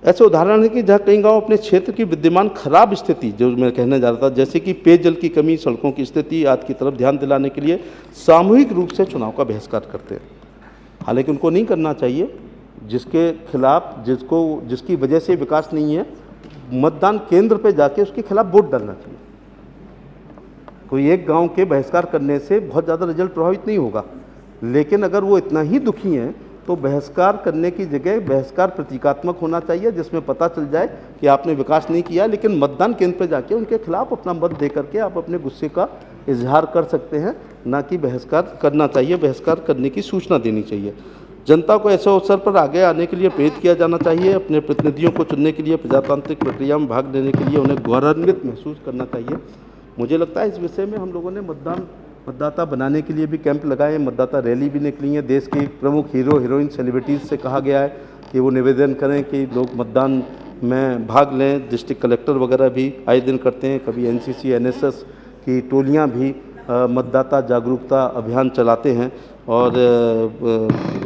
ऐसे उदाहरण है कि जहाँ कई गांव अपने क्षेत्र की विद्यमान खराब स्थिति, जो मैं कहने जा रहा था, जैसे कि पेयजल की कमी, सड़कों की स्थिति आदि की तरफ ध्यान दिलाने के लिए सामूहिक रूप से चुनाव का बहिष्कार करते हैं। हालांकि उनको नहीं करना चाहिए, जिसके खिलाफ जिसकी वजह से विकास नहीं है, मतदान केंद्र पे जाके उसके खिलाफ वोट डालना चाहिए। कोई एक गांव के बहिष्कार करने से बहुत ज़्यादा रिजल्ट प्रभावित नहीं होगा, लेकिन अगर वो इतना ही दुखी हैं तो बहिष्कार करने की जगह बहिष्कार प्रतीकात्मक होना चाहिए, जिसमें पता चल जाए कि आपने विकास नहीं किया, लेकिन मतदान केंद्र पर जाके उनके खिलाफ अपना मत दे करके आप अपने गुस्से का इजहार कर सकते हैं, ना कि बहिष्कार करना चाहिए। बहिष्कार करने की सूचना देनी चाहिए। जनता को ऐसे अवसर पर आगे आने के लिए प्रेरित किया जाना चाहिए। अपने प्रतिनिधियों को चुनने के लिए प्रजातांत्रिक प्रक्रिया में भाग लेने के लिए उन्हें गौरवान्वित महसूस करना चाहिए। मुझे लगता है इस विषय में हम लोगों ने मतदाता बनाने के लिए भी कैंप लगाए, मतदाता रैली भी निकली है। देश के प्रमुख हीरो हीरोइन सेलिब्रिटीज़ से कहा गया है कि वो निवेदन करें कि लोग मतदान में भाग लें। डिस्ट्रिक्ट कलेक्टर वगैरह भी आए दिन करते हैं, कभी एनसीसी एनएसएस की टोलियां भी मतदाता जागरूकता अभियान चलाते हैं और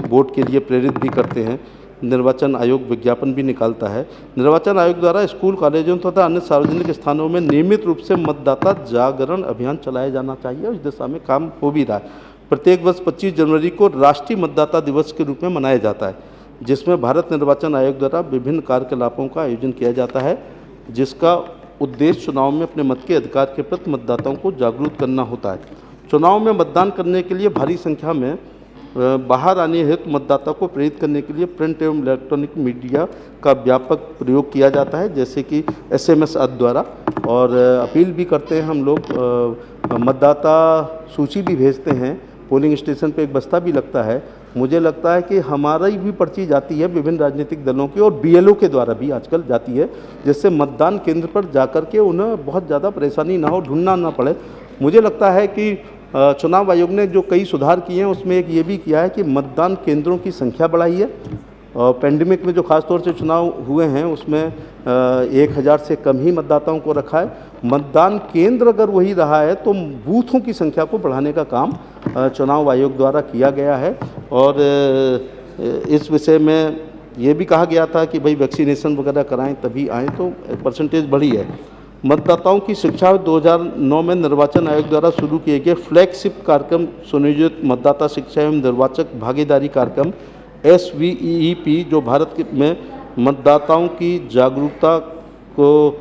वोट के लिए प्रेरित भी करते हैं। निर्वाचन आयोग विज्ञापन भी निकालता है। निर्वाचन आयोग द्वारा स्कूल, कॉलेजों तथा अन्य सार्वजनिक स्थानों में नियमित रूप से मतदाता जागरण अभियान चलाया जाना चाहिए और इस दिशा में काम हो भी रहा है। प्रत्येक वर्ष 25 जनवरी को राष्ट्रीय मतदाता दिवस के रूप में मनाया जाता है, जिसमें भारत निर्वाचन आयोग द्वारा विभिन्न कार्यकलापों का आयोजन किया जाता है, जिसका उद्देश्य चुनाव में अपने मत के अधिकार के प्रति मतदाताओं को जागरूक करना होता है। चुनाव में मतदान करने के लिए भारी संख्या में बाहर आने हेतु मतदाता को प्रेरित करने के लिए प्रिंट एवं इलेक्ट्रॉनिक मीडिया का व्यापक प्रयोग किया जाता है, जैसे कि SMS आदि द्वारा, और अपील भी करते हैं हम लोग। मतदाता सूची भी भेजते हैं, पोलिंग स्टेशन पे एक बस्ता भी लगता है। मुझे लगता है कि हमारी भी पर्ची जाती है विभिन्न राजनीतिक दलों की और BLO के द्वारा भी आजकल जाती है, जिससे मतदान केंद्र पर जाकर के उन्हें बहुत ज़्यादा परेशानी ना हो, ढूंढना ना पड़े। मुझे लगता है कि चुनाव आयोग ने जो कई सुधार किए हैं उसमें एक ये भी किया है कि मतदान केंद्रों की संख्या बढ़ाई है। पैंडेमिक में जो खासतौर से चुनाव हुए हैं उसमें 1000 से कम ही मतदाताओं को रखा है। मतदान केंद्र अगर वही रहा है तो बूथों की संख्या को बढ़ाने का काम चुनाव आयोग द्वारा किया गया है। और इस विषय में ये भी कहा गया था कि भाई वैक्सीनेशन वगैरह कराएं तभी आएँ, तो परसेंटेज बढ़ी है। मतदाताओं की शिक्षा 2009 में निर्वाचन आयोग द्वारा शुरू किए गए फ्लैगशिप कार्यक्रम सुनियोजित मतदाता शिक्षा एवं निर्वाचक भागीदारी कार्यक्रम SVEEP जो भारत में मतदाताओं की जागरूकता को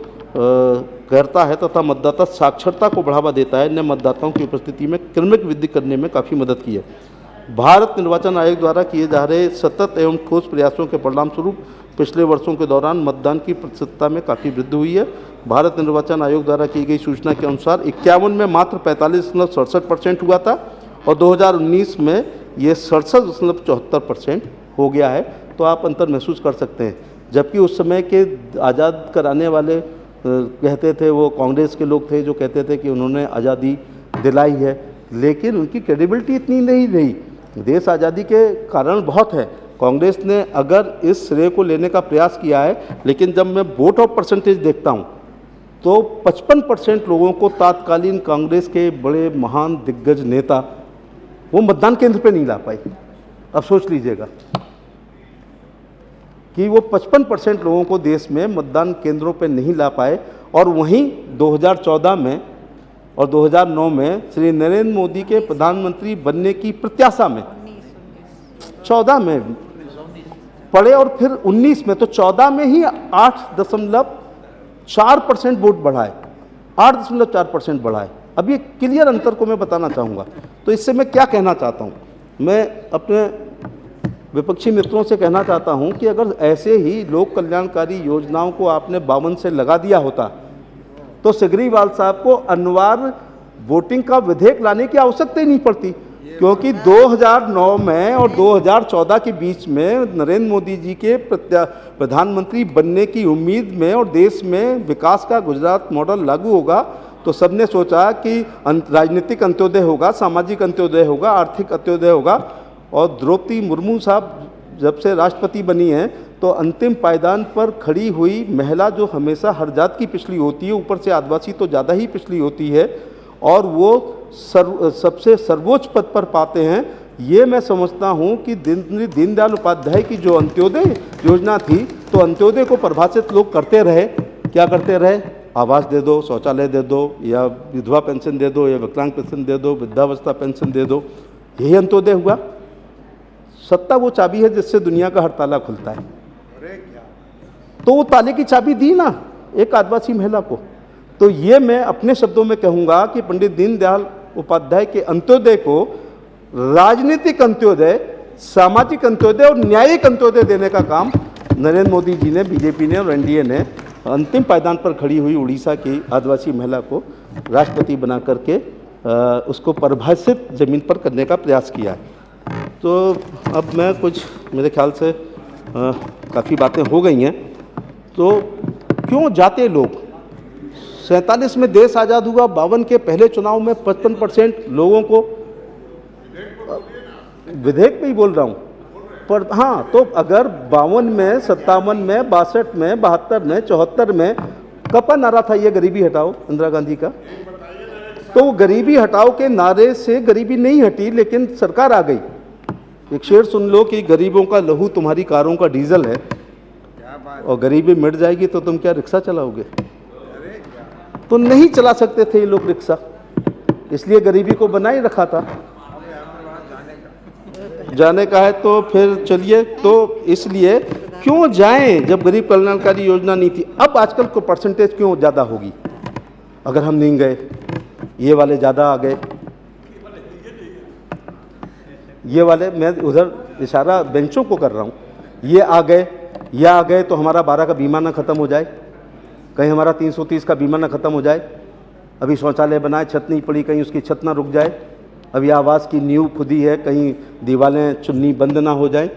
करता है तथा मतदाता साक्षरता को बढ़ावा देता है, ने मतदाताओं की उपस्थिति में क्रमिक वृद्धि करने में काफ़ी मदद की है। भारत निर्वाचन आयोग द्वारा किए जा रहे सतत एवं ठोस प्रयासों के परिणाम स्वरूप पिछले वर्षों के दौरान मतदान की प्रतिशतता में काफ़ी वृद्धि हुई है। भारत निर्वाचन आयोग द्वारा की गई सूचना के अनुसार 51 में मात्र 45.67% हुआ था और 2019 में ये 67.74% हो गया है। तो आप अंतर महसूस कर सकते हैं। जबकि उस समय के आज़ाद कराने वाले कहते थे, वो कांग्रेस के लोग थे जो कहते थे कि उन्होंने आज़ादी दिलाई है, लेकिन उनकी क्रेडिबिलिटी इतनी नहीं रही। देश आज़ादी के कारण बहुत है। कांग्रेस ने अगर इस श्रेय को लेने का प्रयास किया है, लेकिन जब मैं वोट ऑफ परसेंटेज देखता हूँ तो 55% लोगों को तत्कालीन कांग्रेस के बड़े महान दिग्गज नेता वो मतदान केंद्र पे नहीं ला पाए। अब सोच लीजिएगा कि वो 55% लोगों को देश में मतदान केंद्रों पे नहीं ला पाए। और वहीं 2014 में और 2009 में श्री नरेंद्र मोदी के प्रधानमंत्री बनने की प्रत्याशा में 14 में पड़े और फिर 19 में, तो 14 में ही 8.4% वोट बढ़ाए, 8.4% बढ़ाए। अब ये क्लियर अंतर को मैं बताना चाहूँगा। तो इससे मैं क्या कहना चाहता हूँ, मैं अपने विपक्षी मित्रों से कहना चाहता हूँ कि अगर ऐसे ही लोक कल्याणकारी योजनाओं को आपने 52 से लगा दिया होता तो सिगरीवाल साहब को अनिवार्य वोटिंग का विधेयक लाने की आवश्यकता ही नहीं पड़ती, क्योंकि 2009 में और 2014 के बीच में नरेंद्र मोदी जी के प्रधानमंत्री बनने की उम्मीद में और देश में विकास का गुजरात मॉडल लागू होगा तो सबने सोचा कि राजनीतिक अंत्योदय होगा, सामाजिक अंत्योदय होगा, आर्थिक अंत्योदय होगा। और द्रौपदी मुर्मू साहब जब से राष्ट्रपति बनी हैं तो अंतिम पायदान पर खड़ी हुई महिला जो हमेशा हर जात की पिछली होती है, ऊपर से आदिवासी तो ज़्यादा ही पिछली होती है, और वो सबसे सर्वोच्च पद पर पाते हैं। ये मैं समझता हूँ कि दीनदयाल उपाध्याय की जो अंत्योदय योजना थी, तो अंत्योदय को परिभाषित लोग करते रहे, क्या करते रहे, आवास दे दो, शौचालय दे दो, या विधवा पेंशन दे दो, या विकलांग पेंशन दे दो, वृद्धावस्था पेंशन दे दो, यही अंत्योदय हुआ। सत्ता वो चाबी है जिससे दुनिया का हर ताला खुलता है। तो वो ताले की चाबी दी ना एक आदिवासी महिला को। तो ये मैं अपने शब्दों में कहूँगा कि पंडित दीनदयाल उपाध्याय के अंत्योदय को राजनीतिक अंत्योदय, सामाजिक अंत्योदय और न्यायिक अंत्योदय देने का काम नरेंद्र मोदी जी ने, बीजेपी ने और एनडीए ने अंतिम पायदान पर खड़ी हुई उड़ीसा की आदिवासी महिला को राष्ट्रपति बना करके उसको परिभाषित जमीन पर करने का प्रयास किया है। तो अब मैं कुछ, मेरे ख्याल से काफ़ी बातें हो गई हैं। तो क्यों जाते लोग, 47 में देश आज़ाद हुआ, 52 के पहले चुनाव में 55% लोगों को, विधेयक पे ही बोल रहा हूँ, पर हाँ, तो अगर 52 में, 57 में, 62 में, 72 में, 74 में कब का नारा था ये गरीबी हटाओ इंदिरा गांधी का, तो वो गरीबी हटाओ के नारे से गरीबी नहीं हटी, लेकिन सरकार आ गई। एक शेर सुन लो कि गरीबों का लहू तुम्हारी कारों का डीजल है, और गरीबी मिट जाएगी तो तुम क्या रिक्शा चलाओगे? तो नहीं चला सकते थे ये लोग रिक्शा, इसलिए गरीबी को बनाए रखा था। जाने का है तो फिर चलिए, तो इसलिए क्यों जाएं जब गरीब कल्याणकारी योजना नहीं थी। अब आजकल को परसेंटेज क्यों ज़्यादा होगी अगर हम नहीं गए, ये वाले ज़्यादा आ गए, ये वाले, मैं उधर इशारा बेंचों को कर रहा हूँ, ये आ गए, ये आ गए, तो हमारा 12 का बीमा ना ख़त्म हो जाए, कहीं हमारा 330 का बीमा ना ख़त्म हो जाए। अभी शौचालय बनाए, छत नहीं पड़ी, कहीं उसकी छत ना रुक जाए। अभी आवास की नींव खुदी है, कहीं दीवारें चुन्नी बंद ना हो जाए।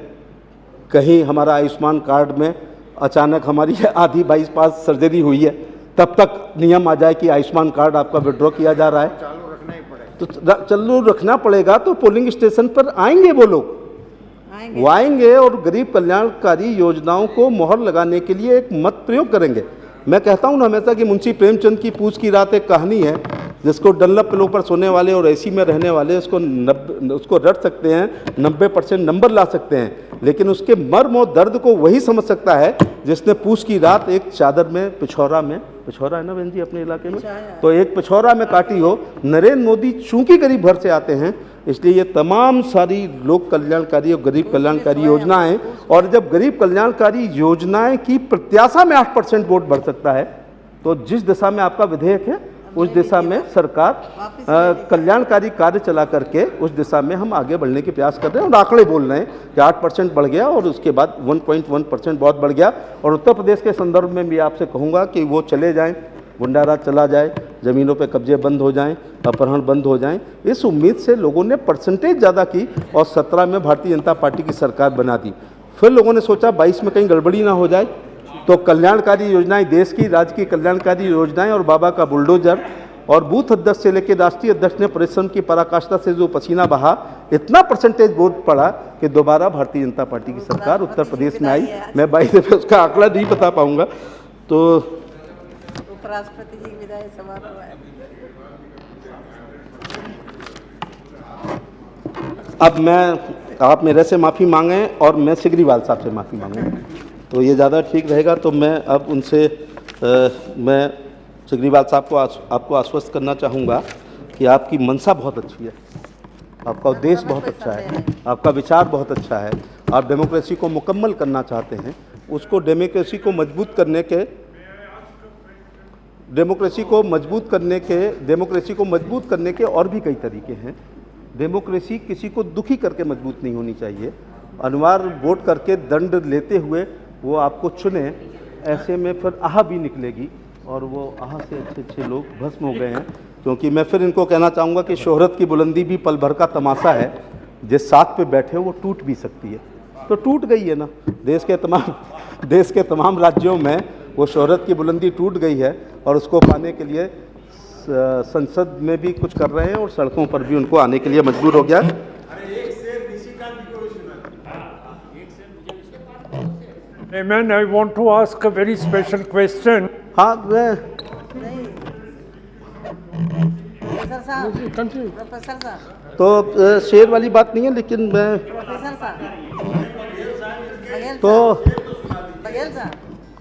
कहीं हमारा आयुष्मान कार्ड में अचानक हमारी आधी बाईपास सर्जरी हुई है, तब तक नियम आ जाए कि आयुष्मान कार्ड आपका विड्रॉ किया जा रहा है। तो चालू रखना पड़ेगा, तो पोलिंग स्टेशन पर आएंगे वो लोग, वो आएंगे और गरीब कल्याणकारी योजनाओं को मोहर लगाने के लिए एक मत प्रयोग करेंगे। मैं कहता हूँ ना हमेशा कि मुंशी प्रेमचंद की पूछ की रात एक कहानी है, जिसको डल्लप पिलो पर सोने वाले और एसी में रहने वाले उसको रट सकते हैं, 90% नंबर ला सकते हैं, लेकिन उसके मर्म और दर्द को वही समझ सकता है जिसने पूछ की रात एक चादर में पिछौरा है ना बहन जी अपने इलाके में, तो एक पिछौरा में काटी हो। नरेंद्र मोदी चूंकि गरीब घर से आते हैं, इसलिए ये तमाम सारी लोक कल्याणकारी और गरीब कल्याणकारी योजनाएं, और जब गरीब कल्याणकारी योजनाएं की प्रत्याशा में 8% वोट बढ़ सकता है, तो जिस दिशा में आपका विधेयक है उस दिशा में सरकार कल्याणकारी कार्य चला करके उस दिशा में हम आगे बढ़ने के प्रयास कर रहे हैं। और आंकड़े बोल रहे हैं कि 8% बढ़ गया और उसके बाद 1.1% बहुत बढ़ गया। और उत्तर प्रदेश के संदर्भ में भी आपसे कहूँगा कि वो चले जाएं, गुंडाराज चला जाए, ज़मीनों पे कब्जे बंद हो जाएं, अपहरण बंद हो जाएं, इस उम्मीद से लोगों ने परसेंटेज ज़्यादा की और 17 में भारतीय जनता पार्टी की सरकार बना दी। फिर लोगों ने सोचा 22 में कहीं गड़बड़ी ना हो जाए, तो कल्याणकारी योजनाएं, देश की राज्य की कल्याणकारी योजनाएं और बाबा का बुलडोजर और बूथ अध्यक्ष से लेकर राष्ट्रीय अध्यक्ष ने परिश्रम की पराकाष्ठा से जो पसीना बहा, इतना परसेंटेज वोट पड़ा कि दोबारा भारतीय जनता पार्टी की सरकार उत्तर प्रदेश में आई। मैं 22 में उसका आंकड़ा नहीं बता पाऊंगा। तो उपराष्ट्रपति जी विदाई समारोह है। अब आप मेरे से माफ़ी मांगें और मैं सिगरीवाल साहब से माफ़ी मांगूँ, तो ये ज़्यादा ठीक रहेगा। तो मैं अब उनसे मैं सिगरीवाल साहब को आपको आश्वस्त करना चाहूँगा कि आपकी मंशा बहुत अच्छी है, आपका उद्देश्य बहुत अच्छा है, आपका विचार बहुत अच्छा है, आप डेमोक्रेसी को मुकम्मल करना चाहते हैं। उसको डेमोक्रेसी को मजबूत करने के और भी कई तरीके हैं। डेमोक्रेसी किसी को दुखी करके मजबूत नहीं होनी चाहिए। अनिवार्य वोट करके दंड लेते हुए वो आपको चुने, ऐसे में फिर आह भी निकलेगी और वो आह से अच्छे लोग भस्म हो गए हैं। क्योंकि मैं फिर इनको कहना चाहूँगा कि शोहरत की बुलंदी भी पल भर का तमाशा है, जिस साथ पे बैठे हो वो टूट भी सकती है। तो टूट गई है ना, देश के तमाम राज्यों में वो शोहरत की बुलंदी टूट गई है और उसको पाने के लिए संसद में भी कुछ कर रहे हैं और सड़कों पर भी उनको आने के लिए मजबूर हो गया। Amen. I want to ask a very special question. हाँ, मैं प्रोफेसर साहब तो शेर वाली बात नहीं है, लेकिन मैं प्रोफेसर साहब बघेल साहब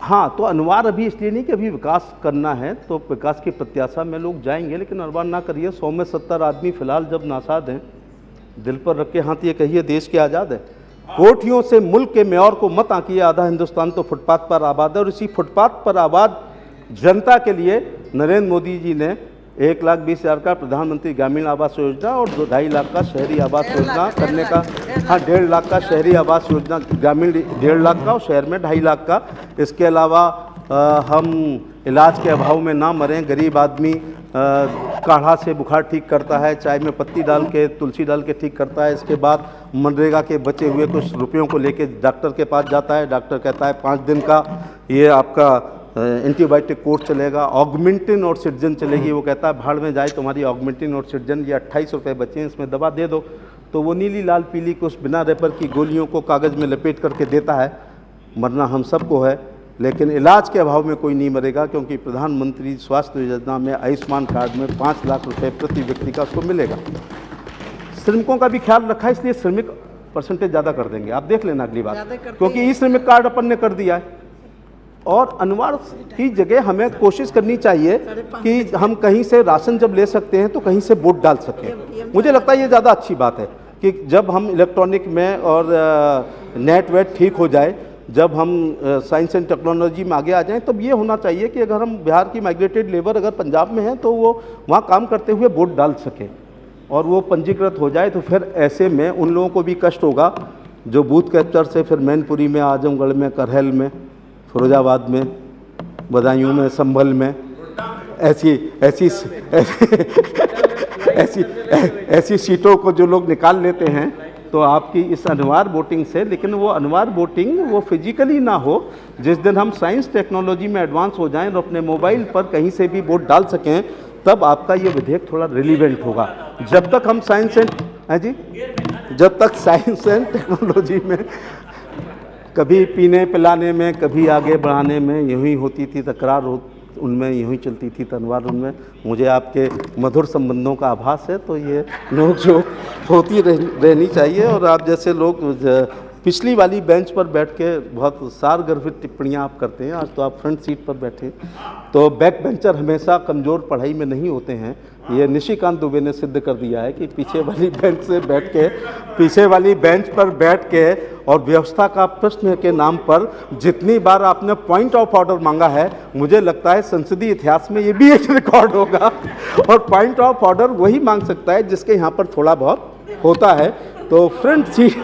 हाँ, तो अनिवार्य अभी इसलिए नहीं कि अभी विकास करना है, तो विकास की प्रत्याशा में लोग जाएंगे, लेकिन अनिवार्य ना करिए। 100 में 70 आदमी फिलहाल जब नासाद हैं, दिल पर रख के हाथ ये कहिए देश के आज़ाद है। कोठियों से मुल्क के मेयर को मत आंकिए, आधा हिंदुस्तान तो फुटपाथ पर आबाद है। और इसी फुटपाथ पर आबाद जनता के लिए नरेंद्र मोदी जी ने 1,20,000 का प्रधानमंत्री ग्रामीण आवास योजना और 2.5 लाख का शहरी आवास योजना करने का, हाँ 1.5 लाख का शहरी आवास योजना, ग्रामीण 1.5 लाख का और शहर में 2.5 लाख का। इसके अलावा हम इलाज के अभाव में ना मरें, गरीब आदमी काढ़ा से बुखार ठीक करता है, चाय में पत्ती डाल के, तुलसी डाल के ठीक करता है। इसके बाद मनरेगा के बचे हुए कुछ रुपयों को लेके डॉक्टर के पास जाता है, डॉक्टर कहता है 5 दिन का ये आपका एंटीबायोटिक कोर्स चलेगा, ऑगमेंटिन और सिट्रजिन चलेगी। वो कहता है भाड़ में जाए तुम्हारी ऑगमेंटिन और सिट्रजिन, ये 28 रुपये बचे हैं, इसमें दवा दे दो। तो वो नीली लाल पीली कुछ बिना रेपर की गोलियों को कागज़ में लपेट करके देता है। मरना हम सबको है, लेकिन इलाज के अभाव में कोई नहीं मरेगा, क्योंकि प्रधानमंत्री स्वास्थ्य योजना में आयुष्मान कार्ड में 5 लाख रुपए प्रति व्यक्ति का उसको मिलेगा। श्रमिकों का भी ख्याल रखा है, इसलिए श्रमिक परसेंटेज ज़्यादा कर देंगे, आप देख लेना अगली बार, क्योंकि ई श्रमिक कार्ड अपन ने कर दिया है। और अनिवार्य की जगह हमें कोशिश करनी चाहिए कि हम कहीं से राशन जब ले सकते हैं तो कहीं से वोट डाल सकें। मुझे लगता है ये ज़्यादा अच्छी बात है कि जब हम इलेक्ट्रॉनिक में और नेट वेट ठीक हो जाए, जब हम साइंस एंड टेक्नोलॉजी में आगे आ जाएं, तब ये होना चाहिए कि अगर हम बिहार की माइग्रेटेड लेबर अगर पंजाब में है तो वो वहाँ काम करते हुए वोट डाल सकें और वो पंजीकृत हो जाए। तो फिर ऐसे में उन लोगों को भी कष्ट होगा जो बूथ कैप्चर से फिर मैनपुरी में, आजमगढ़ में, करहल में, फिरोजाबाद में, बदायूं में, संभल में ऐसी सीटों को जो लोग निकाल लेते हैं। तो आपकी इस अनिवार्य वोटिंग से, लेकिन वो अनिवार्य वोटिंग वो फिजिकली ना हो, जिस दिन हम साइंस टेक्नोलॉजी में एडवांस हो जाएं और अपने मोबाइल पर कहीं से भी वोट डाल सकें, तब आपका ये विधेयक थोड़ा रिलीवेंट होगा। जब तक हम साइंस एंड जब तक साइंस एंड टेक्नोलॉजी में कभी पीने पिलाने में, कभी आगे बढ़ाने में यूँ ही होती थी तकरार, उनमें यूँ ही चलती थी तलवार उनमें, मुझे आपके मधुर संबंधों का आभास है, तो ये नोक जो होती रहनी चाहिए। और आप जैसे लोग पिछली वाली बेंच पर बैठ के बहुत सारगर्भित टिप्पणियां आप करते हैं, आज तो आप फ्रंट सीट पर बैठे, तो बैक बेंचर हमेशा कमज़ोर पढ़ाई में नहीं होते हैं। ये निशिकांत दुबे ने सिद्ध कर दिया है कि पीछे वाली बेंच से बैठ के, पीछे वाली बेंच पर बैठ के और व्यवस्था का प्रश्न के नाम पर जितनी बार आपने पॉइंट ऑफ ऑर्डर मांगा है, मुझे लगता है संसदीय इतिहास में ये भी एक रिकॉर्ड होगा। और पॉइंट ऑफ ऑर्डर वही मांग सकता है जिसके यहाँ पर थोड़ा बहुत होता है। तो फ्रंट सीट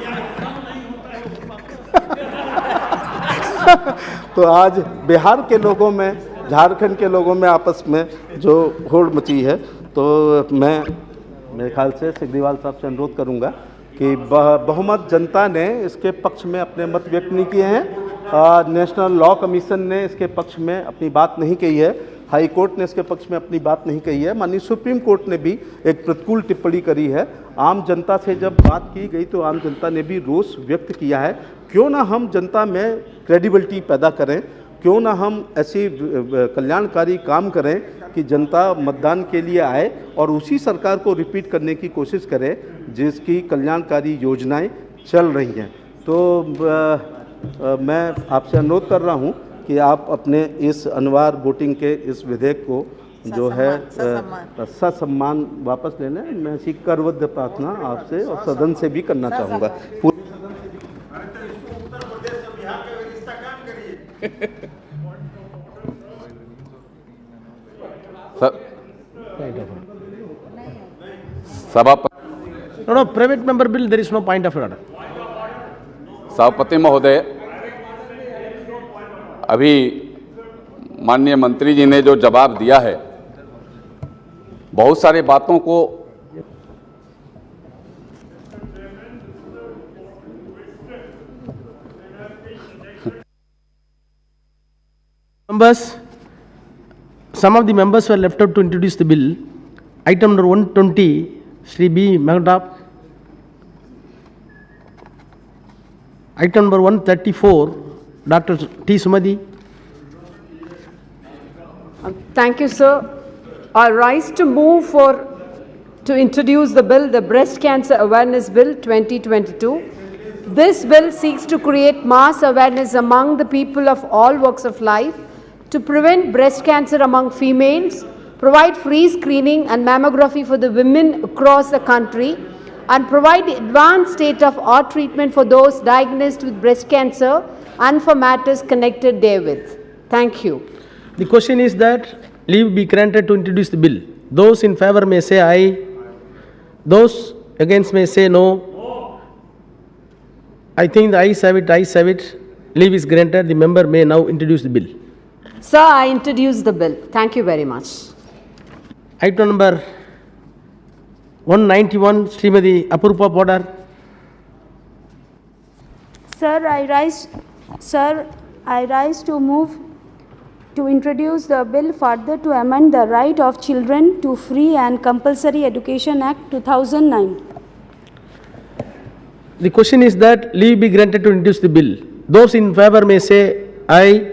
तो आज बिहार के लोगों में, झारखंड के लोगों में आपस में जो होड़ मची है, तो मेरे ख्याल से सिग्रीवाल साहब से अनुरोध करूंगा कि बहुमत जनता ने इसके पक्ष में अपने मत व्यक्त नहीं किए हैं। नेशनल लॉ कमीशन ने इसके पक्ष में अपनी बात नहीं कही है, हाई कोर्ट ने इसके पक्ष में अपनी बात नहीं कही है, माननीय सुप्रीम कोर्ट ने भी एक प्रतिकूल टिप्पणी करी है। आम जनता से जब बात की गई तो आम जनता ने भी रोष व्यक्त किया है। क्यों ना हम जनता में क्रेडिबिलिटी पैदा करें, क्यों ना हम ऐसी कल्याणकारी काम करें कि जनता मतदान के लिए आए और उसी सरकार को रिपीट करने की कोशिश करे जिसकी कल्याणकारी योजनाएं चल रही हैं। तो मैं आपसे अनुरोध कर रहा हूं कि आप अपने इस अनिवार्य वोटिंग के इस विधेयक को जो है ससम्मान वापस लेने, मैं ऐसी करबद्ध प्रार्थना आपसे और सदन से भी करना चाहूँगा। सभापति No, private member bill, there is no point of order. सभापति महोदय, अभी माननीय मंत्री जी ने जो जवाब दिया है, बहुत सारी बातों को Members, some of the members were left out to introduce the bill. Item number 120, Shri B. Magdap. Item number 134, Dr. T. Sumadi. Thank you, sir. I rise to move to introduce the bill, the Breast Cancer Awareness Bill 2022. This bill seeks to create mass awareness among the people of all walks of life to prevent breast cancer among females, provide free screening and mammography for the women across the country, and provide advanced state-of-art treatment for those diagnosed with breast cancer and for matters connected therewith. Thank you. The question is that leave be granted to introduce the bill. Those in favor may say aye. Those against may say no. I think the ayes have it, ayes have it. Leave is granted. The member may now introduce the bill. Sir, I introduce the bill. Thank you very much. Item number 191, Srimati Apurva Bodar. Sir, I rise to move to introduce the bill further to amend the Right of Children to Free and Compulsory Education Act 2009. The question is that leave be granted to introduce the bill. Those in favor may say aye.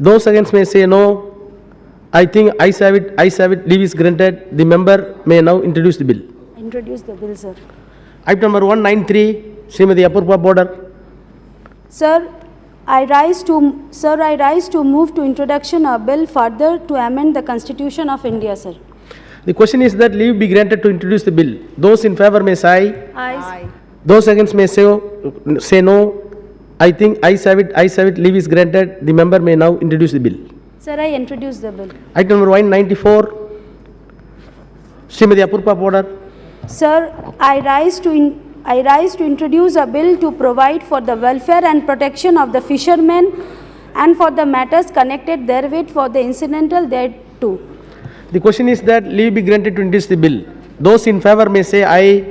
Those against may say no. I think ayes have it, ayes have it, leave is granted. The member may now introduce the bill. Introduce the bill, sir. Item number 193, Srimati Apurva Bodar. Sir, I rise to move to introduction a bill further to amend the Constitution of India, sir. The question is that leave be granted to introduce the bill. Those in favor may say aye. Aye. Those against may say no. I think ayes have it, leave is granted. The member may now introduce the bill. Sir, I introduce the bill. Item number 194, Srimati Apurva Bodar. Sir, I rise to introduce a bill to provide for the welfare and protection of the fishermen and for the matters connected therewith for the incidental thereto. The question is that leave be granted to introduce the bill. Those in favor may say aye.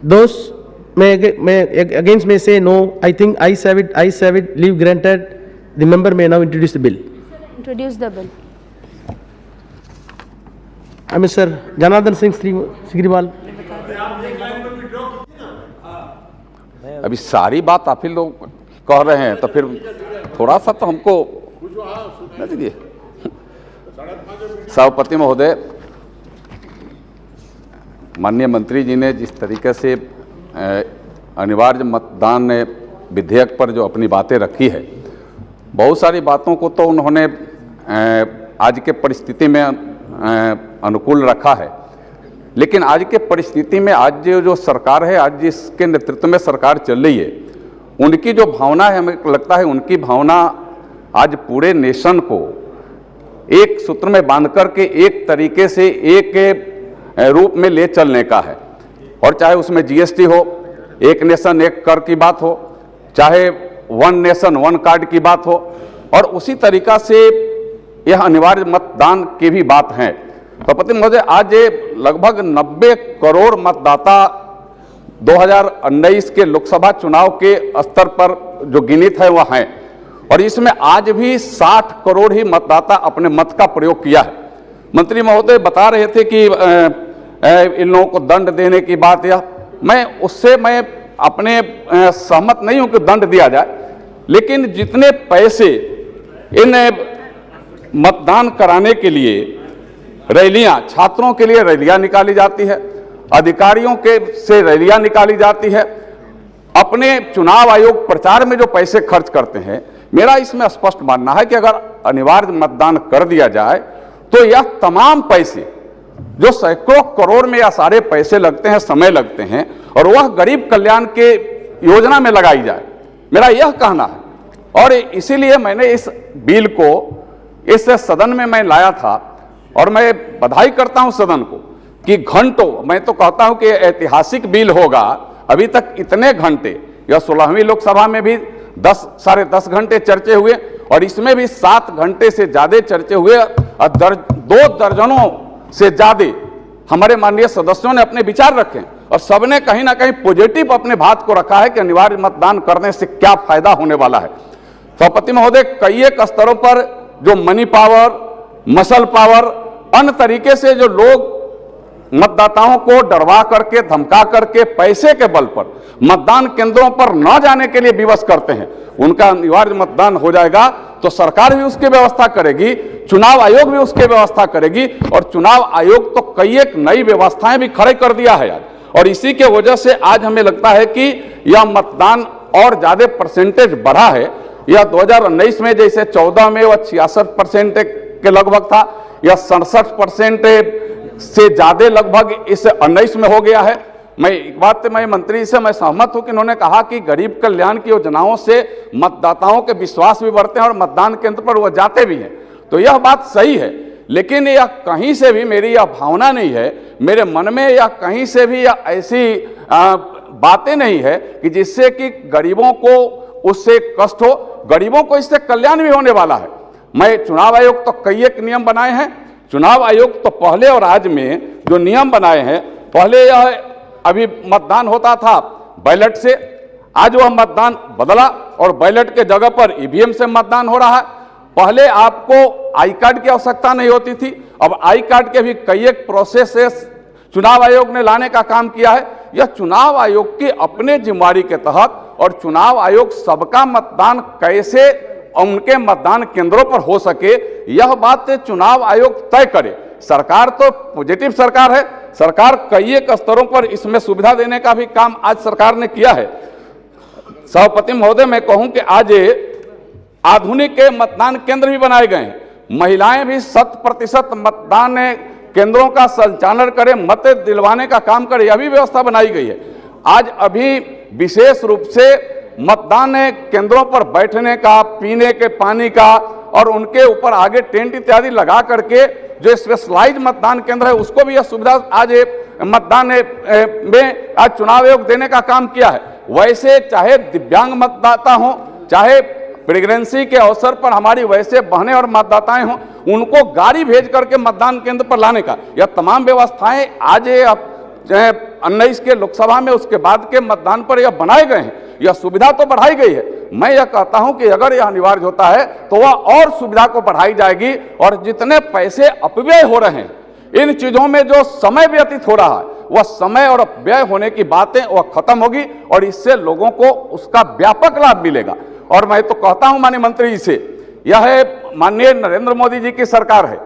Those against may say no. I think ayes have it, leave granted. The member may now introduce the bill. Introduce the bill. Mr. Janardhan Singh Sigriwal. अभी सारी बात आप ही लोग कह रहे हैं तो फिर थोड़ा सा तो हमको दीजिए। सभापति महोदय, माननीय मंत्री जी ने जिस तरीके से अनिवार्य मतदान विधेयक पर जो अपनी बातें रखी है, बहुत सारी बातों को तो उन्होंने आज के परिस्थिति में अनुकूल रखा है, लेकिन आज के परिस्थिति में आज जो सरकार है, आज जिसके नेतृत्व में सरकार चल रही है, उनकी जो भावना है, हमें लगता है उनकी भावना आज पूरे नेशन को एक सूत्र में बांध करके एक तरीके से एक रूप में ले चलने का है। और चाहे उसमें जीएसटी हो, एक नेशन एक कर की बात हो, चाहे वन नेशन वन कार्ड की बात हो, और उसी तरीका से यह अनिवार्य मतदान की भी बात है। सभापति महोदय, आज लगभग 90 करोड़ मतदाता 2019 के लोकसभा चुनाव के स्तर पर जो गिनित है वह हैं, और इसमें आज भी 60 करोड़ ही मतदाता अपने मत का प्रयोग किया है। मंत्री महोदय बता रहे थे कि इन लोगों को दंड देने की बात, या मैं अपने सहमत नहीं हूं कि दंड दिया जाए, लेकिन जितने पैसे इन मतदान कराने के लिए रैलियां, छात्रों के लिए रैलियां निकाली जाती है, अधिकारियों के से रैलियां निकाली जाती है, अपने चुनाव आयोग प्रचार में जो पैसे खर्च करते हैं, मेरा इसमें स्पष्ट मानना है कि अगर अनिवार्य मतदान कर दिया जाए तो यह तमाम पैसे जो सैकड़ों करोड़ में या सारे पैसे लगते हैं, समय लगते हैं, और वह गरीब कल्याण के योजना में लगाई जाए, मेरा यह कहना है। और इसीलिए मैंने इस बिल को इस सदन में मैं लाया था, और मैं बधाई करता हूं सदन को कि घंटों, मैं तो कहता हूं कि ऐतिहासिक बिल होगा। अभी तक इतने घंटे, यह 16वीं लोकसभा में भी 10 साढ़े 10 घंटे चर्चे हुए, और इसमें भी 7 घंटे से ज्यादा चर्चे हुए, और 2 दर्जनों से ज्यादा हमारे माननीय सदस्यों ने अपने विचार रखे, और सबने कहीं ना कहीं पॉजिटिव अपने बात को रखा है कि अनिवार्य मतदान करने से क्या फायदा होने वाला है। सभापति महोदय, कई एक स्तरों पर जो मनी पावर, मसल पावर, अन्य तरीके से जो लोग मतदाताओं को डरवा करके, धमका करके, पैसे के बल पर मतदान केंद्रों पर न जाने के लिए विवश करते हैं, उनका अनिवार्य मतदान हो जाएगा तो सरकार भी उसकी व्यवस्था करेगी, चुनाव आयोग भी उसकी व्यवस्था करेगी, और चुनाव आयोग तो कई एक नई व्यवस्थाएं भी खड़े कर दिया है यार। और इसी के वजह से आज हमें लगता है कि यह मतदान और ज्यादा परसेंटेज बढ़ा है। यह 2019 में जैसे 14 में वह 66% के लगभग था, यह 67% से ज्यादा लगभग इस 19 में हो गया है। मैं एक बात मैं मंत्री से मैं सहमत हूं कि उन्होंने कहा कि गरीब कल्याण की योजनाओं से मतदाताओं के विश्वास भी बढ़ते हैं और मतदान केंद्र पर वह जाते भी हैं, तो यह बात सही है। लेकिन यह कहीं से भी मेरी यह भावना नहीं है, मेरे मन में या कहीं से भी यह ऐसी बातें नहीं है कि जिससे कि गरीबों को उससे कष्ट हो, गरीबों को इससे कल्याण भी होने वाला है। मैं चुनाव आयोग तो कई एक नियम बनाए हैं, चुनाव आयोग तो पहले और आज में जो नियम बनाए हैं, पहले यह अभी मतदान होता था बैलेट से, आज वह मतदान बदला और बैलेट के जगह पर ईवीएम से मतदान हो रहा है। पहले आपको आई कार्ड की आवश्यकता नहीं होती थी, अब आई कार्ड के भी कई एक प्रोसेस चुनाव आयोग ने लाने का काम किया है। यह चुनाव आयोग की अपने जिम्मेदारी के तहत, और चुनाव आयोग सबका मतदान कैसे उनके मतदान केंद्रों पर हो सके, यह बात चुनाव आयोग तय करे। सरकार तो पॉजिटिव सरकार है, सरकार कई एक स्तरों पर इसमें सुविधा देने का भी काम आज सरकार ने किया है। सभापति महोदय, मैं कहूं कि आज आधुनिक मतदान केंद्र भी बनाए गए हैं, महिलाएं भी 100% मतदान केंद्रों का संचालन करें, मत दिलवाने का काम करें, यह भी व्यवस्था बनाई गई है। आज अभी विशेष रूप से मतदान केंद्रों पर बैठने का, पीने के पानी का, और उनके ऊपर आगे टेंट इत्यादि लगा करके जो स्पेशलाइज मतदान केंद्र है उसको भी यह सुविधा आज मतदान में आज चुनाव आयोग देने का काम किया है। वैसे चाहे दिव्यांग मतदाता हो, चाहे प्रेगनेंसी के अवसर पर हमारी वैसे बहनें और मतदाताएं हों, उनको गाड़ी भेज करके मतदान केंद्र पर लाने का, यह तमाम व्यवस्थाएं आज 19 के लोकसभा में उसके बाद के मतदान पर यह बनाए गए हैं, यह सुविधा तो बढ़ाई गई है। मैं यह कहता हूं कि अगर यह अनिवार्य होता है तो वह और सुविधा को बढ़ाई जाएगी, और जितने पैसे अपव्यय हो रहे हैं, इन चीजों में जो समय व्यतीत हो रहा है वह समय और व्यय होने की बातें वह खत्म होगी और इससे लोगों को उसका व्यापक लाभ मिलेगा। और मैं तो कहता हूं माननीय मंत्री जी से, यह माननीय नरेंद्र मोदी जी की सरकार है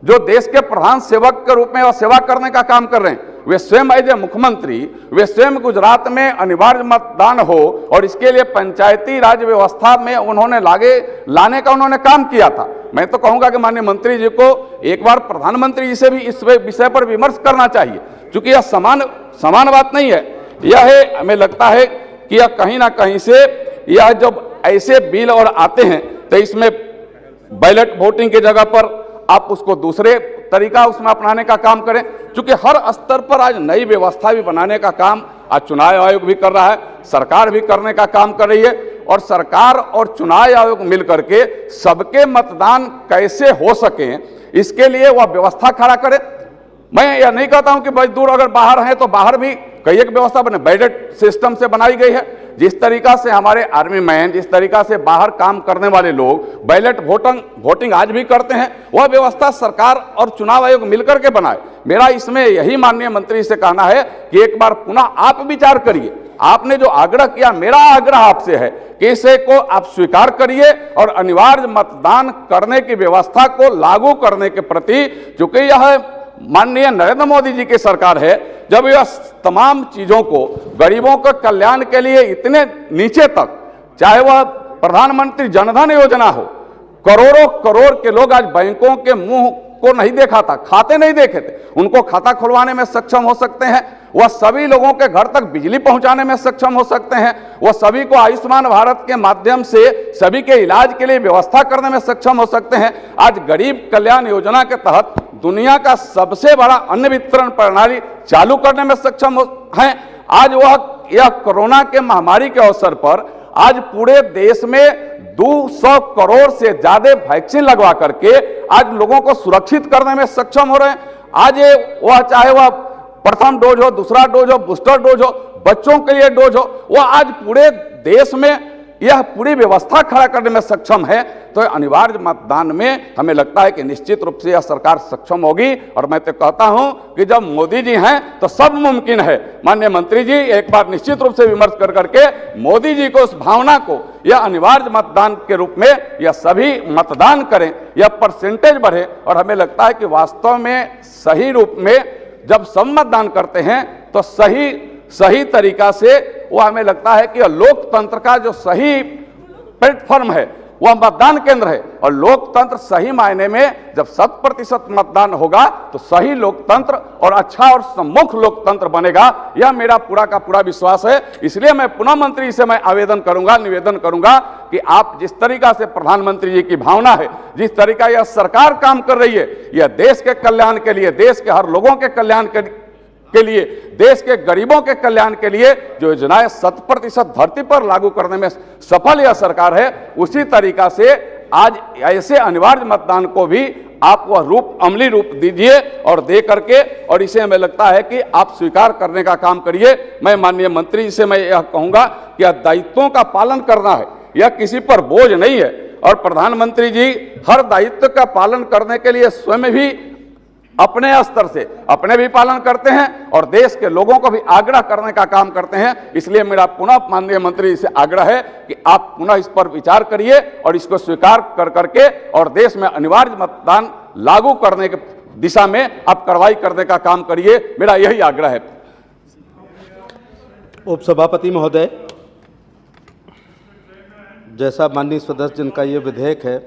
जो देश के प्रधान सेवक के रूप में वह सेवा करने का काम कर रहे हैं। वे स्वयं एज ए मुख्यमंत्री, वे स्वयं गुजरात में अनिवार्य मतदान हो और इसके लिए पंचायती राज व्यवस्था में उन्होंने लाने का उन्होंने काम किया था। मैं तो कहूंगा कि माननीय मंत्री जी को एक बार प्रधानमंत्री जी से भी इस विषय पर विमर्श करना चाहिए, क्योंकि यह समान बात नहीं है। यह हमें लगता है कि यह कहीं ना कहीं से यह जब ऐसे बिल और आते हैं तो इसमें बैलेट वोटिंग की जगह पर आप उसको दूसरे तरीका उसमें अपनाने का काम करें, क्योंकि हर स्तर पर आज नई व्यवस्था भी बनाने का काम आज चुनाव आयोग भी कर रहा है, सरकार भी करने का काम कर रही है। और सरकार और चुनाव आयोग मिलकर के सबके मतदान कैसे हो सके इसके लिए वह व्यवस्था खड़ा करे। मैं यह नहीं कहता हूं कि मजदूर अगर बाहर हैं तो बाहर भी कई एक व्यवस्था बने, बैलेट सिस्टम से बनाई गई है। जिस तरीका से हमारे आर्मी मैन, जिस तरीका से बाहर काम करने वाले लोग बैलेट वोटिंग आज भी करते हैं, वह व्यवस्था सरकार और चुनाव आयोग मिलकर के बनाए। मेरा इसमें यही माननीय मंत्री से कहना है कि एक बार पुनः आप विचार करिए। आपने जो आग्रह किया, मेरा आग्रह आपसे है कि इसे को आप स्वीकार करिए और अनिवार्य मतदान करने की व्यवस्था को लागू करने के प्रति, क्योंकि यह माननीय नरेंद्र मोदी जी की सरकार है, जब यह तमाम चीजों को गरीबों के कल्याण के लिए इतने नीचे तक, चाहे वह प्रधानमंत्री जनधन योजना हो, करोड़ों करोड़ के लोग आज बैंकों के मुंह को नहीं देखा था, खाते नहीं देखे थे, उनको खाता खुलवाने में सक्षम हो सकते हैं। वह सभी लोगों के घर तक बिजली पहुंचाने में सक्षम हो सकते हैं। वह सभी को आयुष्मान भारत के माध्यम से सभी के इलाज के लिए व्यवस्था करने में सक्षम हो सकते हैं। आज गरीब कल्याण योजना के तहत दुनिया का सबसे बड़ा अन्न वितरण प्रणाली चालू करने में सक्षम हैं। आज यह कोरोना के महामारी के अवसर पर आज पूरे देश में 200 करोड़ से ज्यादा वैक्सीन लगवा करके आज लोगों को सुरक्षित करने में सक्षम हो रहे हैं। आज वह चाहे वह प्रथम डोज हो, दूसरा डोज हो, बूस्टर डोज हो, बच्चों के लिए डोज हो, वह आज पूरे देश में यह पूरी व्यवस्था खड़ा करने में सक्षम है। तो अनिवार्य मतदान में हमें लगता है कि निश्चित रूप से यह सरकार सक्षम होगी। और मैं तो कहता हूं कि जब मोदी जी हैं तो सब मुमकिन है। माननीय मंत्री जी एक बार निश्चित रूप से विमर्श कर करके मोदी जी को उस भावना को यह अनिवार्य मतदान के रूप में यह सभी मतदान करें, यह परसेंटेज बढ़े। और हमें लगता है कि वास्तव में सही रूप में जब सब मतदान करते हैं तो सही तरीका से वह हमें लगता है कि लोकतंत्र का जो सही प्लेटफॉर्म है वह मतदान केंद्र है। और लोकतंत्र सही मायने में जब 100% मतदान होगा तो सही लोकतंत्र और अच्छा और सम्मुख लोकतंत्र बनेगा, यह मेरा पूरा का पूरा विश्वास है। इसलिए मैं पुनः मंत्री से मैं आवेदन करूंगा, निवेदन करूंगा कि आप जिस तरीका से प्रधानमंत्री जी की भावना है, जिस तरीका यह सरकार काम कर रही है, यह देश के कल्याण के लिए, देश के हर लोगों के कल्याण के लिए, देश के गरीबों के कल्याण के लिए जो योजनाएं 100% धरती पर लागू करने में सफल यह सरकार है, उसी तरीका से आज ऐसे अनिवार्य मतदान को भी आप वह अमली रूप दीजिए और दे करके, और इसे हमें लगता है कि आप स्वीकार करने का काम करिए। मैं माननीय मंत्री से मैं यह कहूंगा कि यह दायित्वों का पालन करना है, यह किसी पर बोझ नहीं है। और प्रधानमंत्री जी हर दायित्व का पालन करने के लिए स्वयं भी अपने स्तर से अपने भी पालन करते हैं और देश के लोगों को भी आग्रह करने का काम करते हैं। इसलिए मेरा पुनः माननीय मंत्री से आग्रह है कि आप पुनः इस पर विचार करिए और इसको स्वीकार कर करके और देश में अनिवार्य मतदान लागू करने की दिशा में आप कार्रवाई करने का काम करिए, मेरा यही आग्रह है। उपसभापति महोदय, जैसा माननीय सदस्य जिनका ये विधेयक है,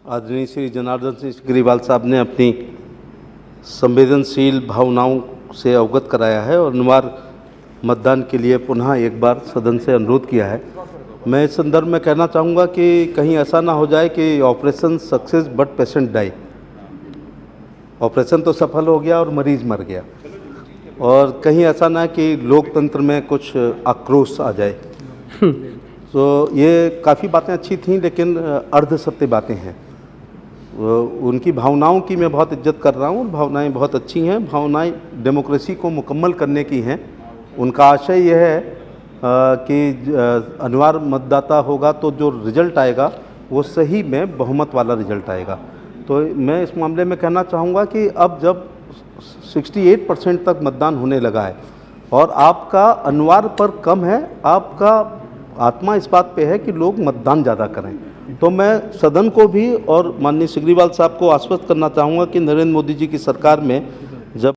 आदरणीय श्री जनार्दन सिंह ग्रीवाल साहब ने अपनी संवेदनशील भावनाओं से अवगत कराया है और अनिवार्य मतदान के लिए पुनः एक बार सदन से अनुरोध किया है। मैं इस संदर्भ में कहना चाहूँगा कि कहीं ऐसा ना हो जाए कि operation success but patient die. Operation तो सफल हो गया और मरीज मर गया, और कहीं ऐसा ना कि लोकतंत्र में कुछ आक्रोश आ जाए। तो ये काफ़ी बातें अच्छी थीं, लेकिन अर्ध सत्य बातें हैं। उनकी भावनाओं की मैं बहुत इज्जत कर रहा हूँ, भावनाएं बहुत अच्छी हैं, भावनाएं डेमोक्रेसी को मुकम्मल करने की हैं। उनका आशय यह है कि अनिवार्य मतदाता होगा तो जो रिजल्ट आएगा वो सही में बहुमत वाला रिजल्ट आएगा। तो मैं इस मामले में कहना चाहूँगा कि अब जब 68% तक मतदान होने लगा है और आपका अनिवार्य पर कम है, आपका आत्मा इस बात पे है कि लोग मतदान ज़्यादा करें, तो मैं सदन को भी और माननीय सिग्रीवाल साहब को आश्वस्त करना चाहूँगा कि नरेंद्र मोदी जी की सरकार में